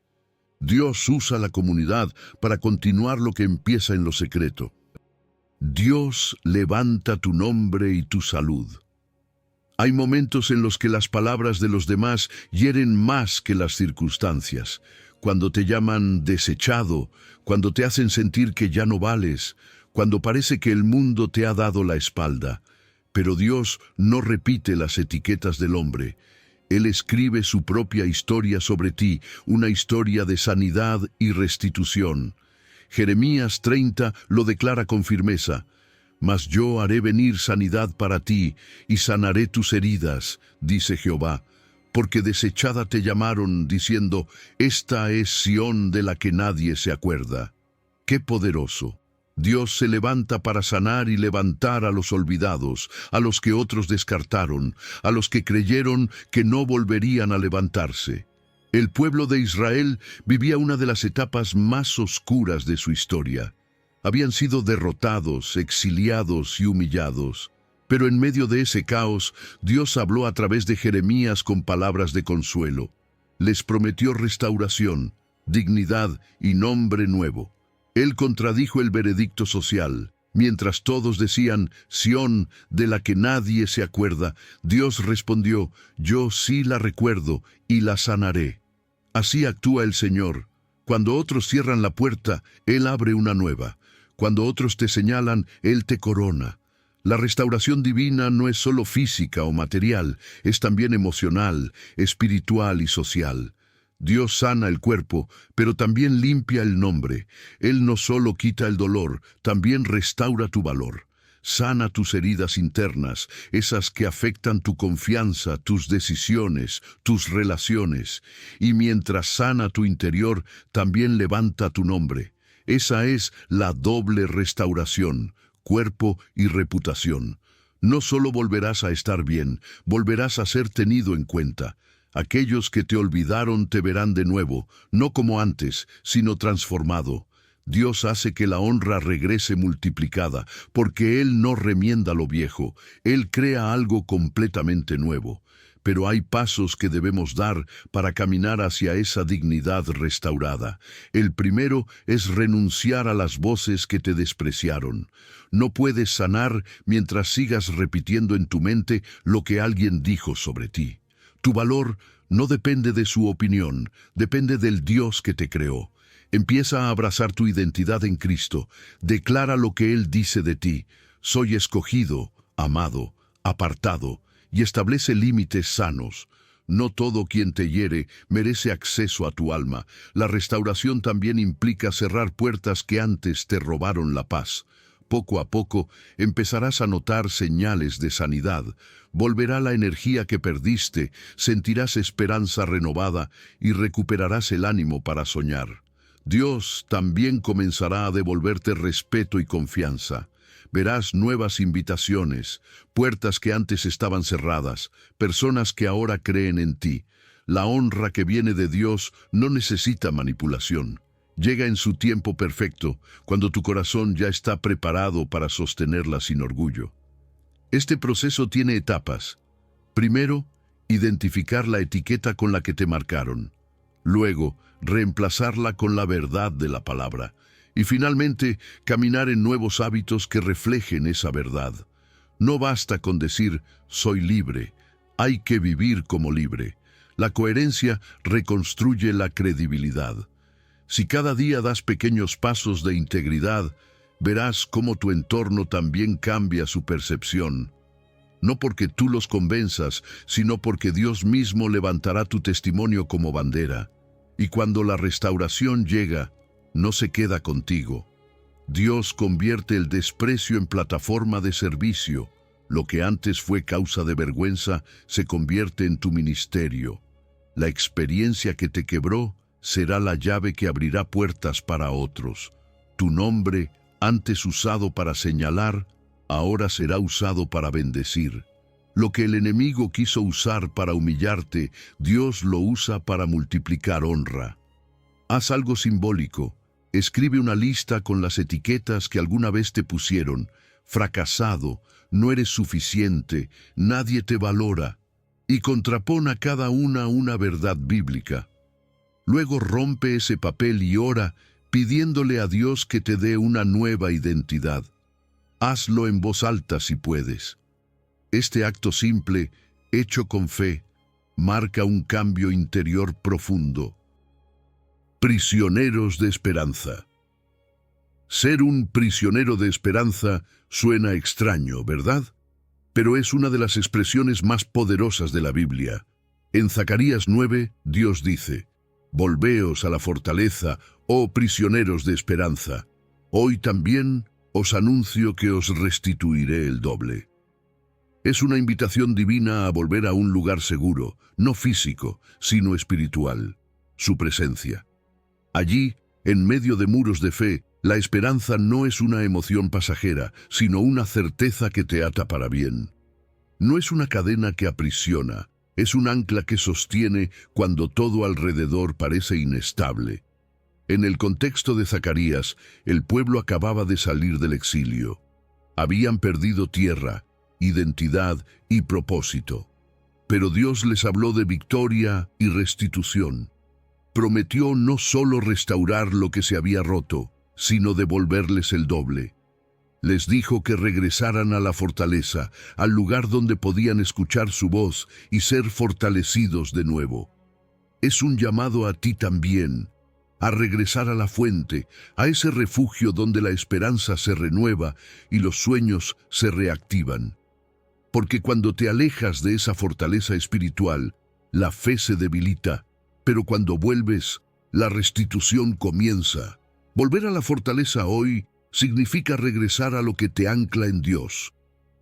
Dios usa la comunidad para continuar lo que empieza en lo secreto. Dios levanta tu nombre y tu salud. Hay momentos en los que las palabras de los demás hieren más que las circunstancias. Cuando te llaman desechado, cuando te hacen sentir que ya no vales, cuando parece que el mundo te ha dado la espalda. Pero Dios no repite las etiquetas del hombre. Él escribe su propia historia sobre ti, una historia de sanidad y restitución. Jeremías 30 lo declara con firmeza. Mas yo haré venir sanidad para ti, y sanaré tus heridas, dice Jehová, porque desechada te llamaron, diciendo, esta es Sión de la que nadie se acuerda. ¡Qué poderoso! Dios se levanta para sanar y levantar a los olvidados, a los que otros descartaron, a los que creyeron que no volverían a levantarse. El pueblo de Israel vivía una de las etapas más oscuras de su historia. Habían sido derrotados, exiliados y humillados. Pero en medio de ese caos, Dios habló a través de Jeremías con palabras de consuelo. Les prometió restauración, dignidad y nombre nuevo. Él contradijo el veredicto social. Mientras todos decían, Sión, de la que nadie se acuerda, Dios respondió, yo sí la recuerdo y la sanaré. Así actúa el Señor. Cuando otros cierran la puerta, Él abre una nueva. Cuando otros te señalan, Él te corona. La restauración divina no es solo física o material, es también emocional, espiritual y social. Dios sana el cuerpo, pero también limpia el nombre. Él no solo quita el dolor, también restaura tu valor. Sana tus heridas internas, esas que afectan tu confianza, tus decisiones, tus relaciones. Y mientras sana tu interior, también levanta tu nombre. Esa es la doble restauración, cuerpo y reputación. No solo volverás a estar bien, volverás a ser tenido en cuenta. Aquellos que te olvidaron te verán de nuevo, no como antes, sino transformado. Dios hace que la honra regrese multiplicada, porque Él no remienda lo viejo, Él crea algo completamente nuevo. Pero hay pasos que debemos dar para caminar hacia esa dignidad restaurada. El primero es renunciar a las voces que te despreciaron. No puedes sanar mientras sigas repitiendo en tu mente lo que alguien dijo sobre ti. Tu valor no depende de su opinión, depende del Dios que te creó. Empieza a abrazar tu identidad en Cristo. Declara lo que Él dice de ti. Soy escogido, amado, apartado, y establece límites sanos. No todo quien te hiere merece acceso a tu alma. La restauración también implica cerrar puertas que antes te robaron la paz. Poco a poco empezarás a notar señales de sanidad. Volverá la energía que perdiste, sentirás esperanza renovada y recuperarás el ánimo para soñar. Dios también comenzará a devolverte respeto y confianza. Verás nuevas invitaciones, puertas que antes estaban cerradas, personas que ahora creen en ti. La honra que viene de Dios no necesita manipulación. Llega en su tiempo perfecto, cuando tu corazón ya está preparado para sostenerla sin orgullo. Este proceso tiene etapas. Primero, Identificar la etiqueta con la que te marcaron. Luego, reemplazarla con la verdad de la palabra. Y finalmente, caminar en nuevos hábitos que reflejen esa verdad. No basta con decir, soy libre. Hay que vivir como libre. La coherencia reconstruye la credibilidad. Si cada día das pequeños pasos de integridad, verás cómo tu entorno también cambia su percepción. No porque tú los convenzas, sino porque Dios mismo levantará tu testimonio como bandera. Y cuando la restauración llega, no se queda contigo. Dios convierte el desprecio en plataforma de servicio. Lo que antes fue causa de vergüenza se convierte en tu ministerio. La experiencia que te quebró será la llave que abrirá puertas para otros. Tu nombre, antes usado para señalar, ahora será usado para bendecir. Lo que el enemigo quiso usar para humillarte, Dios lo usa para multiplicar honra. Haz algo simbólico. Escribe una lista con las etiquetas que alguna vez te pusieron. Fracasado, no eres suficiente, nadie te valora. Y contrapon a cada una verdad bíblica. Luego rompe ese papel y ora, pidiéndole a Dios que te dé una nueva identidad. Hazlo en voz alta si puedes. Este acto simple, hecho con fe, marca un cambio interior profundo. Prisioneros de esperanza. Ser un prisionero de esperanza suena extraño, ¿verdad? Pero es una de las expresiones más poderosas de la Biblia. En Zacarías 9, Dios dice, «Volveos a la fortaleza, oh prisioneros de esperanza. Hoy también os anuncio que os restituiré el doble». Es una invitación divina a volver a un lugar seguro, no físico, sino espiritual, su presencia. Allí, en medio de muros de fe, la esperanza no es una emoción pasajera, sino una certeza que te ata para bien. No es una cadena que aprisiona, es un ancla que sostiene cuando todo alrededor parece inestable. En el contexto de Zacarías, el pueblo acababa de salir del exilio. Habían perdido tierra, identidad y propósito. Pero Dios les habló de victoria y restitución. Prometió no solo restaurar lo que se había roto, sino devolverles el doble. Les dijo que regresaran a la fortaleza, al lugar donde podían escuchar su voz y ser fortalecidos de nuevo. Es un llamado a ti también, a regresar a la fuente, a ese refugio donde la esperanza se renueva y los sueños se reactivan. Porque cuando te alejas de esa fortaleza espiritual, la fe se debilita, pero cuando vuelves, la restitución comienza. Volver a la fortaleza hoy significa regresar a lo que te ancla en Dios.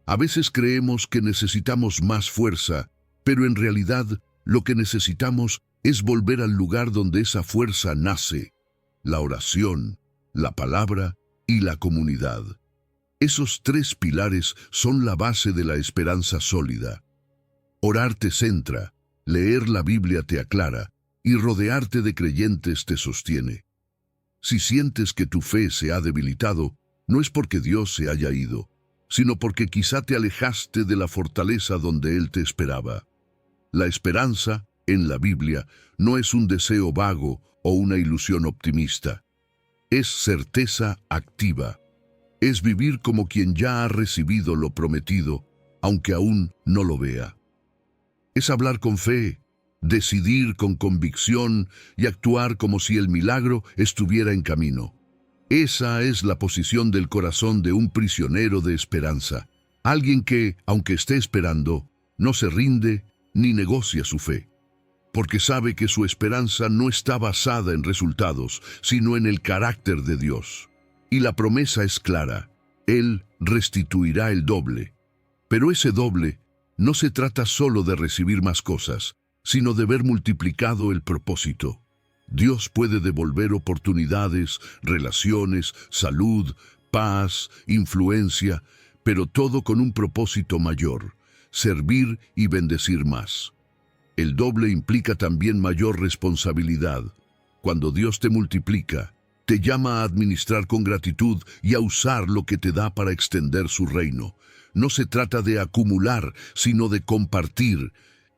A veces creemos que necesitamos más fuerza, pero en realidad lo que necesitamos es volver al lugar donde esa fuerza nace: la oración, la palabra y la comunidad. Esos tres pilares son la base de la esperanza sólida. Orar te centra, leer la Biblia te aclara, y rodearte de creyentes te sostiene. Si sientes que tu fe se ha debilitado, no es porque Dios se haya ido, sino porque quizá te alejaste de la fortaleza donde Él te esperaba. La esperanza, en la Biblia, no es un deseo vago o una ilusión optimista. Es certeza activa. Es vivir como quien ya ha recibido lo prometido, aunque aún no lo vea. Es hablar con fe, decidir con convicción y actuar como si el milagro estuviera en camino. Esa es la posición del corazón de un prisionero de esperanza, alguien que, aunque esté esperando, no se rinde ni negocia su fe, porque sabe que su esperanza no está basada en resultados, sino en el carácter de Dios. Y la promesa es clara: Él restituirá el doble. Pero ese doble no se trata solo de recibir más cosas, sino de ver multiplicado el propósito. Dios puede devolver oportunidades, relaciones, salud, paz, influencia, pero todo con un propósito mayor: servir y bendecir más. El doble implica también mayor responsabilidad. Cuando Dios te multiplica, te llama a administrar con gratitud y a usar lo que te da para extender su reino. No se trata de acumular, sino de compartir.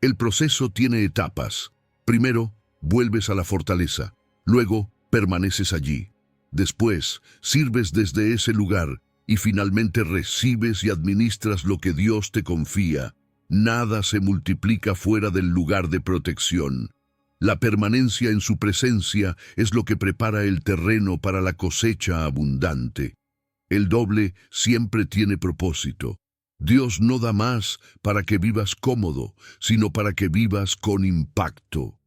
El proceso tiene etapas. Primero, vuelves a la fortaleza. Luego, permaneces allí. Después, sirves desde ese lugar y finalmente recibes y administras lo que Dios te confía. Nada se multiplica fuera del lugar de protección. La permanencia en su presencia es lo que prepara el terreno para la cosecha abundante. El doble siempre tiene propósito. Dios no da más para que vivas cómodo, sino para que vivas con impacto.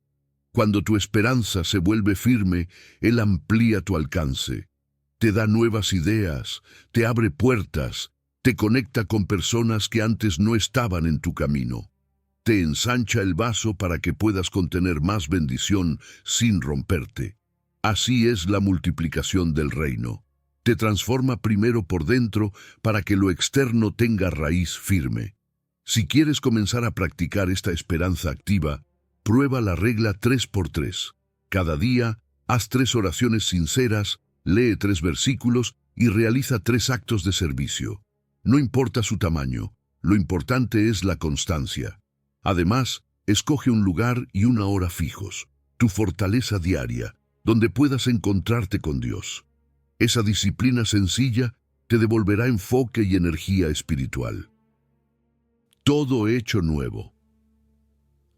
Cuando tu esperanza se vuelve firme, Él amplía tu alcance. Te da nuevas ideas, te abre puertas, te conecta con personas que antes no estaban en tu camino. Te ensancha el vaso para que puedas contener más bendición sin romperte. Así es la multiplicación del reino. Te transforma primero por dentro para que lo externo tenga raíz firme. Si quieres comenzar a practicar esta esperanza activa, prueba la regla 3x3. Cada día, haz 3 oraciones sinceras, lee 3 versículos y realiza 3 actos de servicio. No importa su tamaño, lo importante es la constancia. Además, escoge un lugar y una hora fijos, tu fortaleza diaria, donde puedas encontrarte con Dios. Esa disciplina sencilla te devolverá enfoque y energía espiritual. Todo hecho nuevo.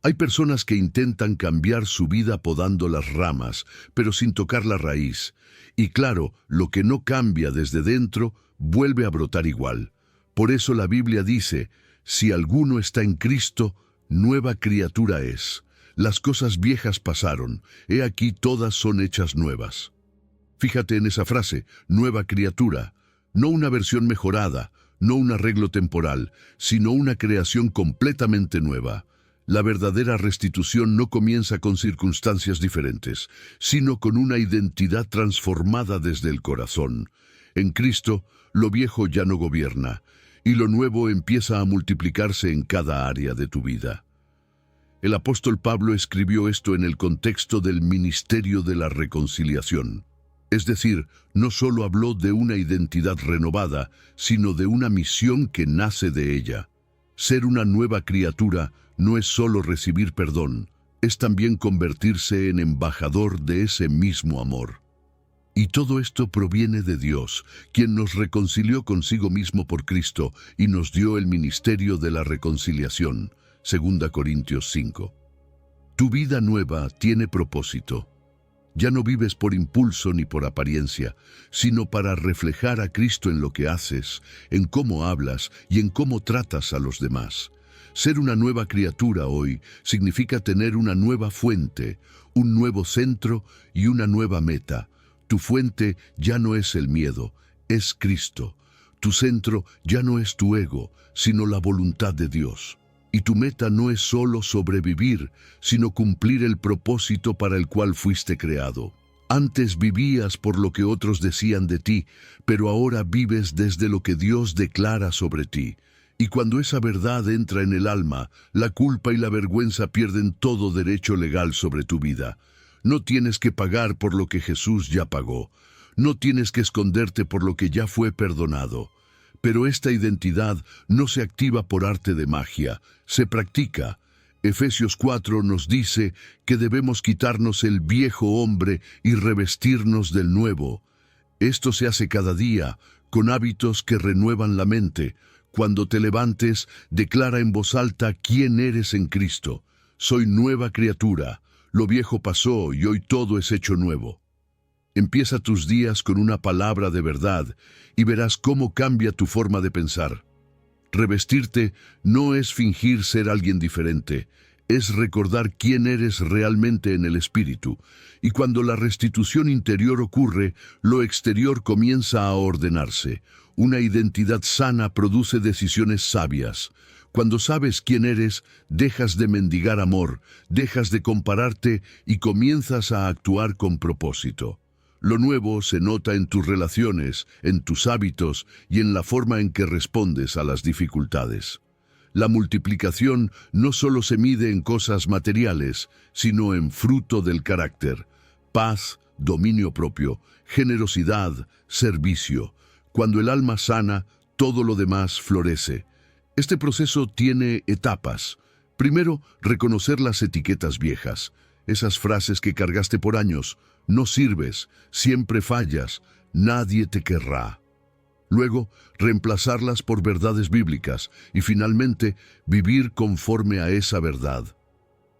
Hay personas que intentan cambiar su vida podando las ramas, pero sin tocar la raíz. Y claro, lo que no cambia desde dentro vuelve a brotar igual. Por eso la Biblia dice, si alguno está en Cristo, nueva criatura es. Las cosas viejas pasaron, he aquí todas son hechas nuevas. Fíjate en esa frase, nueva criatura, no una versión mejorada, no un arreglo temporal, sino una creación completamente nueva. La verdadera restitución no comienza con circunstancias diferentes, sino con una identidad transformada desde el corazón. En Cristo, lo viejo ya no gobierna, y lo nuevo empieza a multiplicarse en cada área de tu vida. El apóstol Pablo escribió esto en el contexto del ministerio de la reconciliación. Es decir, no solo habló de una identidad renovada, sino de una misión que nace de ella. Ser una nueva criatura no es solo recibir perdón, es también convertirse en embajador de ese mismo amor. Y todo esto proviene de Dios, quien nos reconcilió consigo mismo por Cristo y nos dio el ministerio de la reconciliación. 2 Corintios 5. Tu vida nueva tiene propósito. Ya no vives por impulso ni por apariencia, sino para reflejar a Cristo en lo que haces, en cómo hablas y en cómo tratas a los demás. Ser una nueva criatura hoy significa tener una nueva fuente, un nuevo centro y una nueva meta. Tu fuente ya no es el miedo, es Cristo. Tu centro ya no es tu ego, sino la voluntad de Dios. Y tu meta no es solo sobrevivir, sino cumplir el propósito para el cual fuiste creado. Antes vivías por lo que otros decían de ti, pero ahora vives desde lo que Dios declara sobre ti. Y cuando esa verdad entra en el alma, la culpa y la vergüenza pierden todo derecho legal sobre tu vida. No tienes que pagar por lo que Jesús ya pagó. No tienes que esconderte por lo que ya fue perdonado. Pero esta identidad no se activa por arte de magia, se practica. Efesios 4 nos dice que debemos quitarnos el viejo hombre y revestirnos del nuevo. Esto se hace cada día, con hábitos que renuevan la mente. Cuando te levantes, declara en voz alta quién eres en Cristo. Soy nueva criatura, lo viejo pasó y hoy todo es hecho nuevo. Empieza tus días con una palabra de verdad y verás cómo cambia tu forma de pensar. Revestirte no es fingir ser alguien diferente, es recordar quién eres realmente en el espíritu. Y cuando la restitución interior ocurre, lo exterior comienza a ordenarse. Una identidad sana produce decisiones sabias. Cuando sabes quién eres, dejas de mendigar amor, dejas de compararte y comienzas a actuar con propósito. Lo nuevo se nota en tus relaciones, en tus hábitos y en la forma en que respondes a las dificultades. La multiplicación no solo se mide en cosas materiales, sino en fruto del carácter, paz, dominio propio, generosidad, servicio. Cuando el alma sana, todo lo demás florece. Este proceso tiene etapas. Primero, reconocer las etiquetas viejas, esas frases que cargaste por años: no sirves, siempre fallas, nadie te querrá. Luego, reemplazarlas por verdades bíblicas y finalmente, vivir conforme a esa verdad.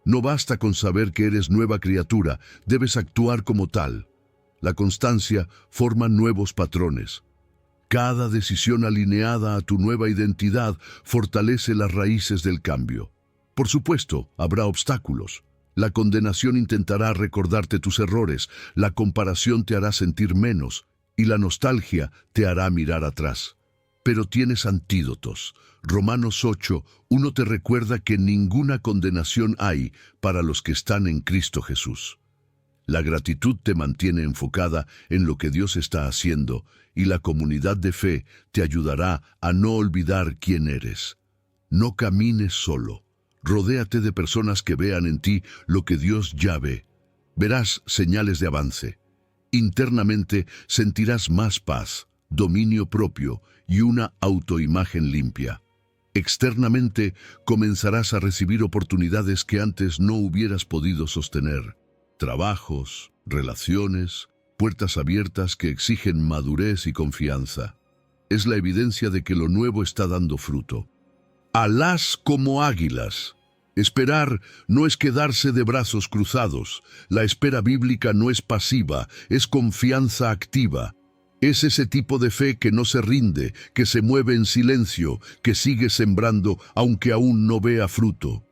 No basta con saber que eres nueva criatura, debes actuar como tal. La constancia forma nuevos patrones. Cada decisión alineada a tu nueva identidad fortalece las raíces del cambio. Por supuesto, habrá obstáculos. La condenación intentará recordarte tus errores, la comparación te hará sentir menos y la nostalgia te hará mirar atrás. Pero tienes antídotos. Romanos 8:1 te recuerda que ninguna condenación hay para los que están en Cristo Jesús. La gratitud te mantiene enfocada en lo que Dios está haciendo y la comunidad de fe te ayudará a no olvidar quién eres. No camines solo. Rodéate de personas que vean en ti lo que Dios ya ve. Verás señales de avance. Internamente sentirás más paz, dominio propio y una autoimagen limpia. Externamente comenzarás a recibir oportunidades que antes no hubieras podido sostener. Trabajos, relaciones, puertas abiertas que exigen madurez y confianza. Es la evidencia de que lo nuevo está dando fruto. Alás como águilas. Esperar no es quedarse de brazos cruzados. La espera bíblica no es pasiva, es confianza activa. Es ese tipo de fe que no se rinde, que se mueve en silencio, que sigue sembrando aunque aún no vea fruto.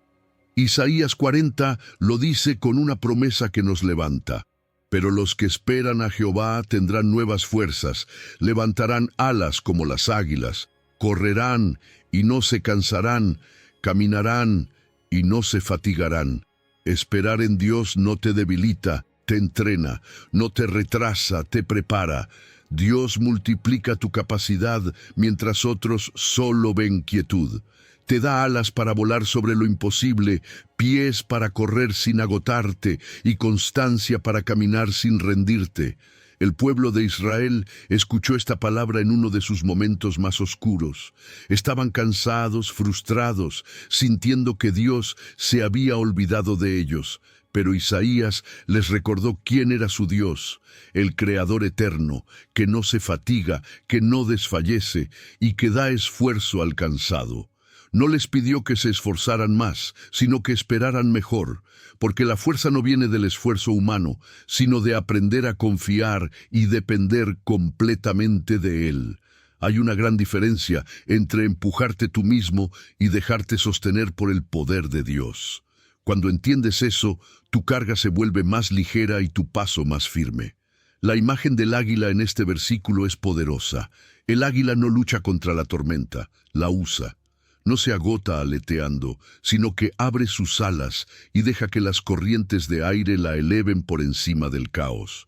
Isaías 40 lo dice con una promesa que nos levanta. Pero los que esperan a Jehová tendrán nuevas fuerzas, levantarán alas como las águilas, correrán y no se cansarán, caminarán y no se fatigarán. Esperar en Dios no te debilita, te entrena, no te retrasa, te prepara. Dios multiplica tu capacidad mientras otros solo ven quietud. Te da alas para volar sobre lo imposible, pies para correr sin agotarte y constancia para caminar sin rendirte. El pueblo de Israel escuchó esta palabra en uno de sus momentos más oscuros. Estaban cansados, frustrados, sintiendo que Dios se había olvidado de ellos. Pero Isaías les recordó quién era su Dios, el Creador eterno, que no se fatiga, que no desfallece y que da esfuerzo al cansado. No les pidió que se esforzaran más, sino que esperaran mejor, porque la fuerza no viene del esfuerzo humano, sino de aprender a confiar y depender completamente de Él. Hay una gran diferencia entre empujarte tú mismo y dejarte sostener por el poder de Dios. Cuando entiendes eso, tu carga se vuelve más ligera y tu paso más firme. La imagen del águila en este versículo es poderosa. El águila no lucha contra la tormenta, la usa. No se agota aleteando, sino que abre sus alas y deja que las corrientes de aire la eleven por encima del caos.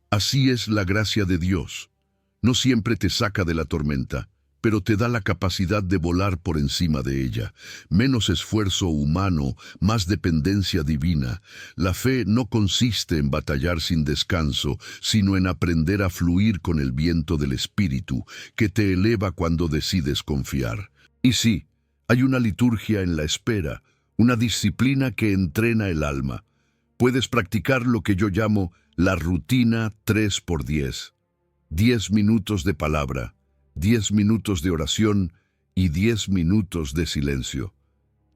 Así es la gracia de Dios. No siempre te saca de la tormenta, pero te da la capacidad de volar por encima de ella. Menos esfuerzo humano, más dependencia divina. La fe no consiste en batallar sin descanso, sino en aprender a fluir con el viento del Espíritu, que te eleva cuando decides confiar. Y sí, hay una liturgia en la espera, una disciplina que entrena el alma. Puedes practicar lo que yo llamo la rutina 3x10. 10 minutos de palabra, 10 minutos de oración y 10 minutos de silencio.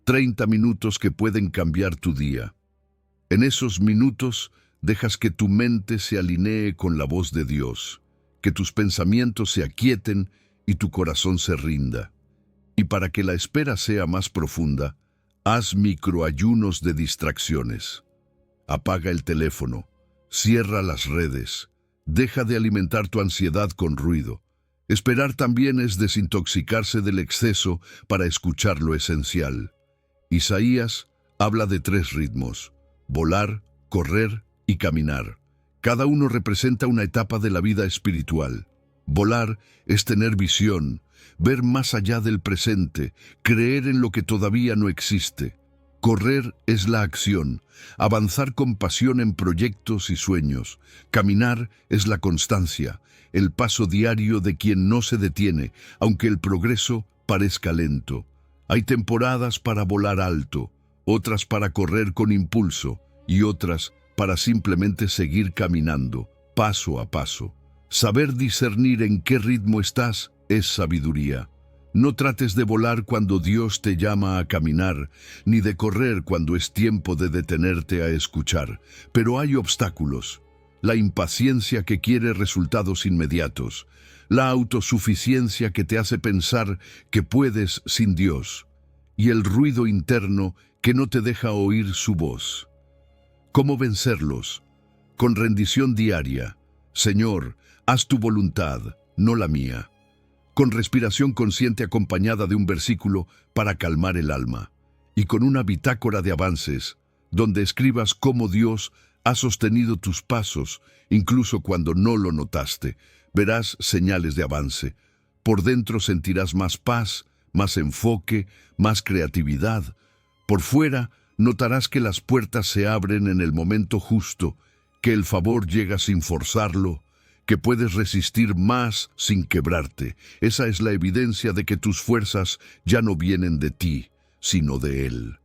30 minutos que pueden cambiar tu día. En esos minutos dejas que tu mente se alinee con la voz de Dios, que tus pensamientos se aquieten y tu corazón se rinda. Y para que la espera sea más profunda, haz microayunos de distracciones. Apaga el teléfono, cierra las redes, deja de alimentar tu ansiedad con ruido. Esperar también es desintoxicarse del exceso para escuchar lo esencial. Isaías habla de 3 ritmos: volar, correr y caminar. Cada uno representa una etapa de la vida espiritual. Volar es tener visión, ver más allá del presente, creer en lo que todavía no existe. Correr es la acción, avanzar con pasión en proyectos y sueños. Caminar es la constancia, el paso diario de quien no se detiene, aunque el progreso parezca lento. Hay temporadas para volar alto, otras para correr con impulso y otras para simplemente seguir caminando, paso a paso. Saber discernir en qué ritmo estás es sabiduría. No trates de volar cuando Dios te llama a caminar, ni de correr cuando es tiempo de detenerte a escuchar. Pero hay obstáculos. La impaciencia que quiere resultados inmediatos. La autosuficiencia que te hace pensar que puedes sin Dios. Y el ruido interno que no te deja oír su voz. ¿Cómo vencerlos? Con rendición diaria. Señor, haz tu voluntad, no la mía. Con respiración consciente acompañada de un versículo para calmar el alma. Y con una bitácora de avances, donde escribas cómo Dios ha sostenido tus pasos, incluso cuando no lo notaste. Verás señales de avance. Por dentro sentirás más paz, más enfoque, más creatividad. Por fuera notarás que las puertas se abren en el momento justo, que el favor llega sin forzarlo, que puedes resistir más sin quebrarte. Esa es la evidencia de que tus fuerzas ya no vienen de ti, sino de Él.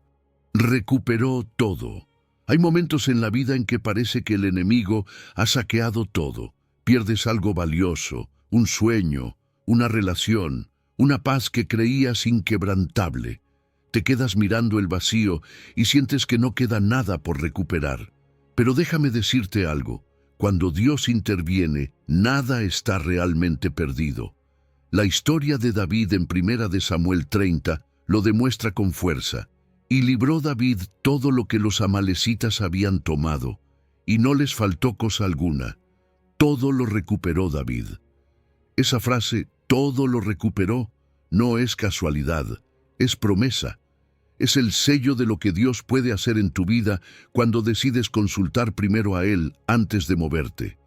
Recuperó todo. Hay momentos en la vida en que parece que el enemigo ha saqueado todo. Pierdes algo valioso, un sueño, una relación, una paz que creías inquebrantable. Te quedas mirando el vacío y sientes que no queda nada por recuperar. Pero déjame decirte algo. Cuando Dios interviene, nada está realmente perdido. La historia de David en 1 de Samuel 30 lo demuestra con fuerza. Y libró David todo lo que los amalecitas habían tomado, y no les faltó cosa alguna. Todo lo recuperó David. Esa frase, todo lo recuperó, no es casualidad, es promesa. Es el sello de lo que Dios puede hacer en tu vida cuando decides consultar primero a Él antes de moverte.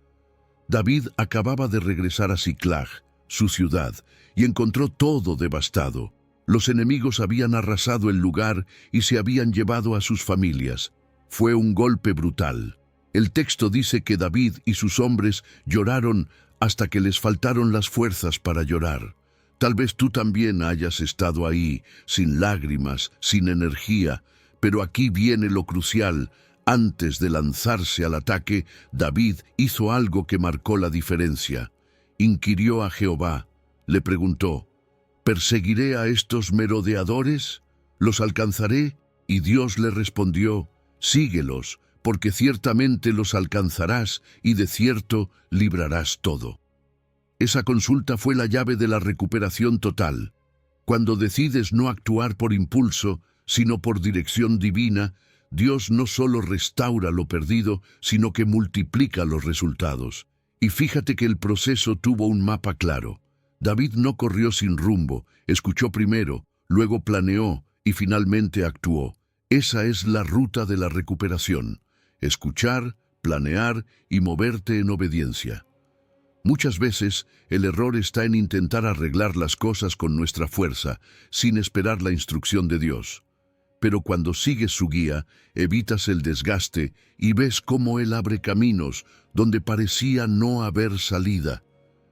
David acababa de regresar a Siclag, su ciudad, y encontró todo devastado. Los enemigos habían arrasado el lugar y se habían llevado a sus familias. Fue un golpe brutal. El texto dice que David y sus hombres lloraron hasta que les faltaron las fuerzas para llorar. Tal vez tú también hayas estado ahí, sin lágrimas, sin energía, pero aquí viene lo crucial. Antes de lanzarse al ataque, David hizo algo que marcó la diferencia. Inquirió a Jehová, le preguntó, ¿perseguiré a estos merodeadores? ¿Los alcanzaré? Y Dios le respondió, síguelos, porque ciertamente los alcanzarás y de cierto librarás todo. Esa consulta fue la llave de la recuperación total. Cuando decides no actuar por impulso, sino por dirección divina, Dios no solo restaura lo perdido, sino que multiplica los resultados. Y fíjate que el proceso tuvo un mapa claro. David no corrió sin rumbo, escuchó primero, luego planeó y finalmente actuó. Esa es la ruta de la recuperación. Escuchar, planear y moverte en obediencia. Muchas veces el error está en intentar arreglar las cosas con nuestra fuerza, sin esperar la instrucción de Dios. Pero cuando sigues su guía, evitas el desgaste y ves cómo Él abre caminos donde parecía no haber salida.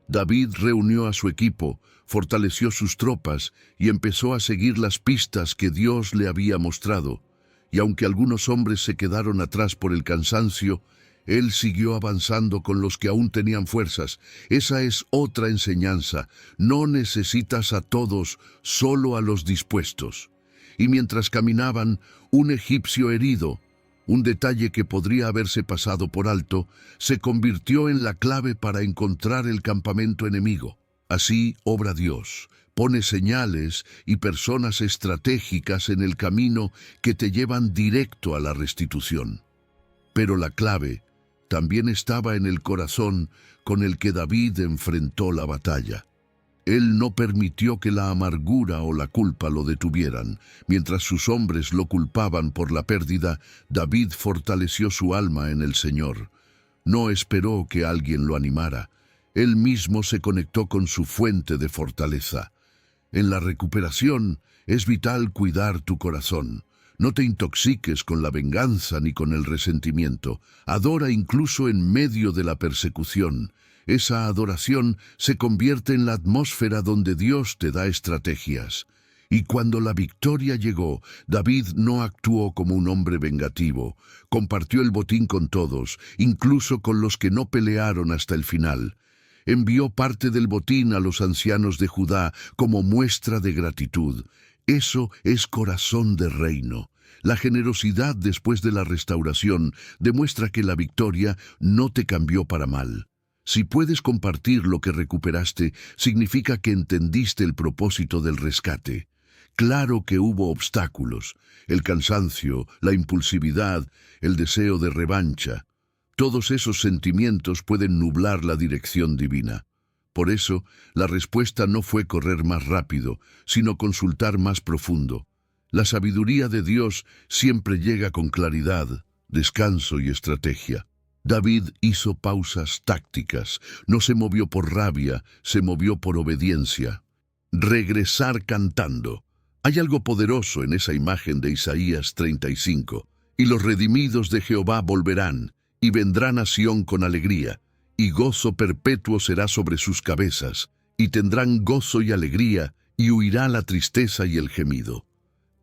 David reunió a su equipo, fortaleció sus tropas y empezó a seguir las pistas que Dios le había mostrado. Y aunque algunos hombres se quedaron atrás por el cansancio, Él siguió avanzando con los que aún tenían fuerzas. Esa es otra enseñanza. No necesitas a todos, solo a los dispuestos. Y mientras caminaban, un egipcio herido, un detalle que podría haberse pasado por alto, se convirtió en la clave para encontrar el campamento enemigo. Así obra Dios. Pone señales y personas estratégicas en el camino que te llevan directo a la restitución. Pero la clave también estaba en el corazón con el que David enfrentó la batalla. Él no permitió que la amargura o la culpa lo detuvieran. Mientras sus hombres lo culpaban por la pérdida, David fortaleció su alma en el Señor. No esperó que alguien lo animara. Él mismo se conectó con su fuente de fortaleza. En la recuperación es vital cuidar tu corazón. No te intoxiques con la venganza ni con el resentimiento. Adora incluso en medio de la persecución. Esa adoración se convierte en la atmósfera donde Dios te da estrategias. Y cuando la victoria llegó, David no actuó como un hombre vengativo. Compartió el botín con todos, incluso con los que no pelearon hasta el final. Envió parte del botín a los ancianos de Judá como muestra de gratitud. Eso es corazón de reino. La generosidad después de la restauración demuestra que la victoria no te cambió para mal. Si puedes compartir lo que recuperaste, significa que entendiste el propósito del rescate. Claro que hubo obstáculos, el cansancio, la impulsividad, el deseo de revancha. Todos esos sentimientos pueden nublar la dirección divina. Por eso, la respuesta no fue correr más rápido, sino consultar más profundo. La sabiduría de Dios siempre llega con claridad, descanso y estrategia. David hizo pausas tácticas, no se movió por rabia, se movió por obediencia. Regresar cantando. Hay algo poderoso en esa imagen de Isaías 35. Y los redimidos de Jehová volverán, y vendrán a Sión con alegría, y gozo perpetuo será sobre sus cabezas, y tendrán gozo y alegría, y huirá la tristeza y el gemido.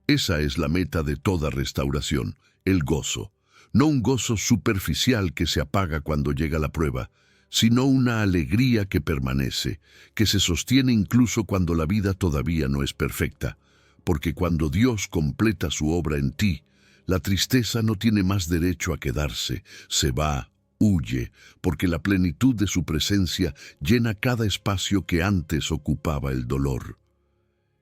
Esa es la meta de toda restauración, el gozo. No un gozo superficial que se apaga cuando llega la prueba, sino una alegría que permanece, que se sostiene incluso cuando la vida todavía no es perfecta. Porque cuando Dios completa su obra en ti, la tristeza no tiene más derecho a quedarse, se va, huye, porque la plenitud de su presencia llena cada espacio que antes ocupaba el dolor.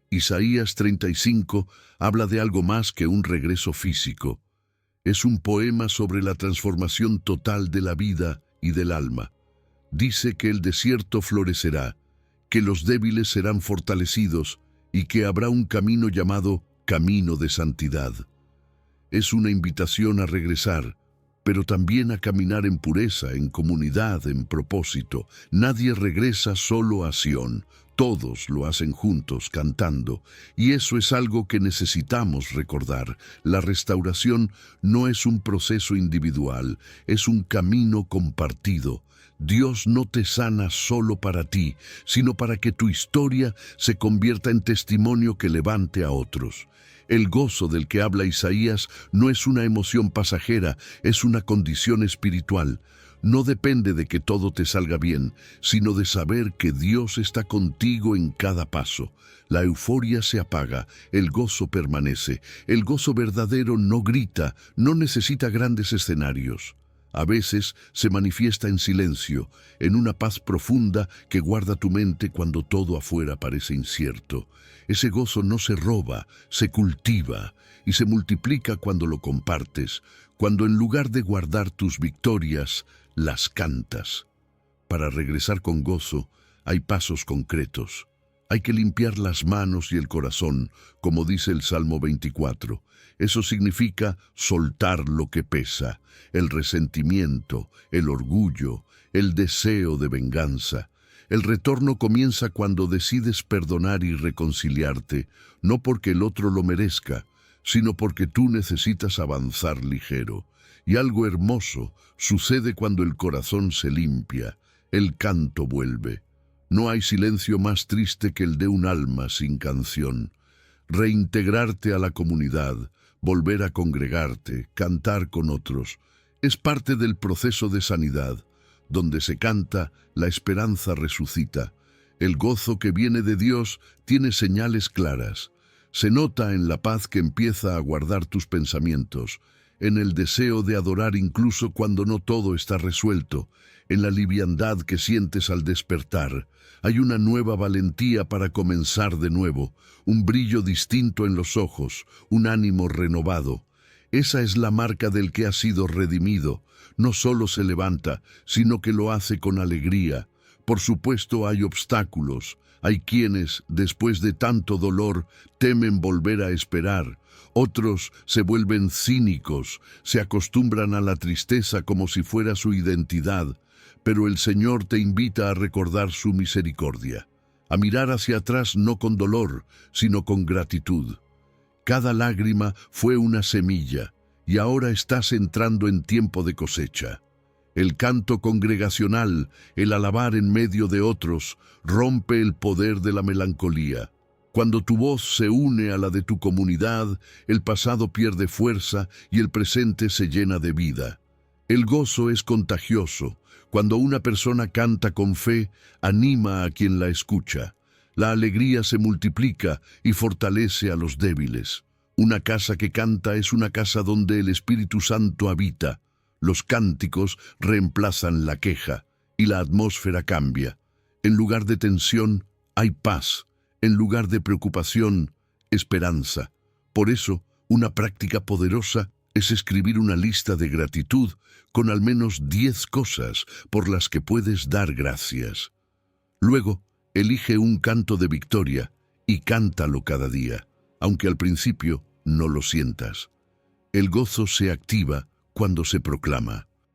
Isaías 35 habla de algo más que un regreso físico. Es un poema sobre la transformación total de la vida y del alma. Dice que el desierto florecerá, que los débiles serán fortalecidos, y que habrá un camino llamado camino de santidad. Es una invitación a regresar, pero también a caminar en pureza, en comunidad, en propósito. Nadie regresa solo a Sión, todos lo hacen juntos, cantando, y eso es algo que necesitamos recordar. La restauración no es un proceso individual, es un camino compartido. Dios no te sana solo para ti, sino para que tu historia se convierta en testimonio que levante a otros. El gozo del que habla Isaías no es una emoción pasajera, es una condición espiritual. No depende de que todo te salga bien, sino de saber que Dios está contigo en cada paso. La euforia se apaga, el gozo permanece. El gozo verdadero no grita, no necesita grandes escenarios. A veces se manifiesta en silencio, en una paz profunda que guarda tu mente cuando todo afuera parece incierto. Ese gozo no se roba, se cultiva y se multiplica cuando lo compartes, cuando en lugar de guardar tus victorias, las cantas. Para regresar con gozo, hay pasos concretos. Hay que limpiar las manos y el corazón, como dice el Salmo 24. Eso significa soltar lo que pesa, el resentimiento, el orgullo, el deseo de venganza. El retorno comienza cuando decides perdonar y reconciliarte, no porque el otro lo merezca, sino porque tú necesitas avanzar ligero. Y algo hermoso sucede cuando el corazón se limpia, el canto vuelve. No hay silencio más triste que el de un alma sin canción. Reintegrarte a la comunidad, volver a congregarte, cantar con otros, es parte del proceso de sanidad. Donde se canta, la esperanza resucita. El gozo que viene de Dios tiene señales claras. Se nota en la paz que empieza a guardar tus pensamientos, en el deseo de adorar incluso cuando no todo está resuelto, en la liviandad que sientes al despertar. Hay una nueva valentía para comenzar de nuevo, un brillo distinto en los ojos, un ánimo renovado. Esa es la marca del que ha sido redimido. No solo se levanta, sino que lo hace con alegría. Por supuesto hay obstáculos. Hay quienes, después de tanto dolor, temen volver a esperar. Otros se vuelven cínicos, se acostumbran a la tristeza como si fuera su identidad. Pero el Señor te invita a recordar su misericordia, a mirar hacia atrás no con dolor, sino con gratitud. Cada lágrima fue una semilla, y ahora estás entrando en tiempo de cosecha. El canto congregacional, el alabar en medio de otros, rompe el poder de la melancolía. Cuando tu voz se une a la de tu comunidad, el pasado pierde fuerza y el presente se llena de vida. El gozo es contagioso. Cuando una persona canta con fe, anima a quien la escucha. La alegría se multiplica y fortalece a los débiles. Una casa que canta es una casa donde el Espíritu Santo habita. Los cánticos reemplazan la queja y la atmósfera cambia. En lugar de tensión, hay paz. En lugar de preocupación, esperanza. Por eso, una práctica poderosa es escribir una lista de gratitud con al menos 10 cosas por las que puedes dar gracias. Luego, elige un canto de victoria y cántalo cada día, aunque al principio no lo sientas. El gozo se activa cuando se proclama.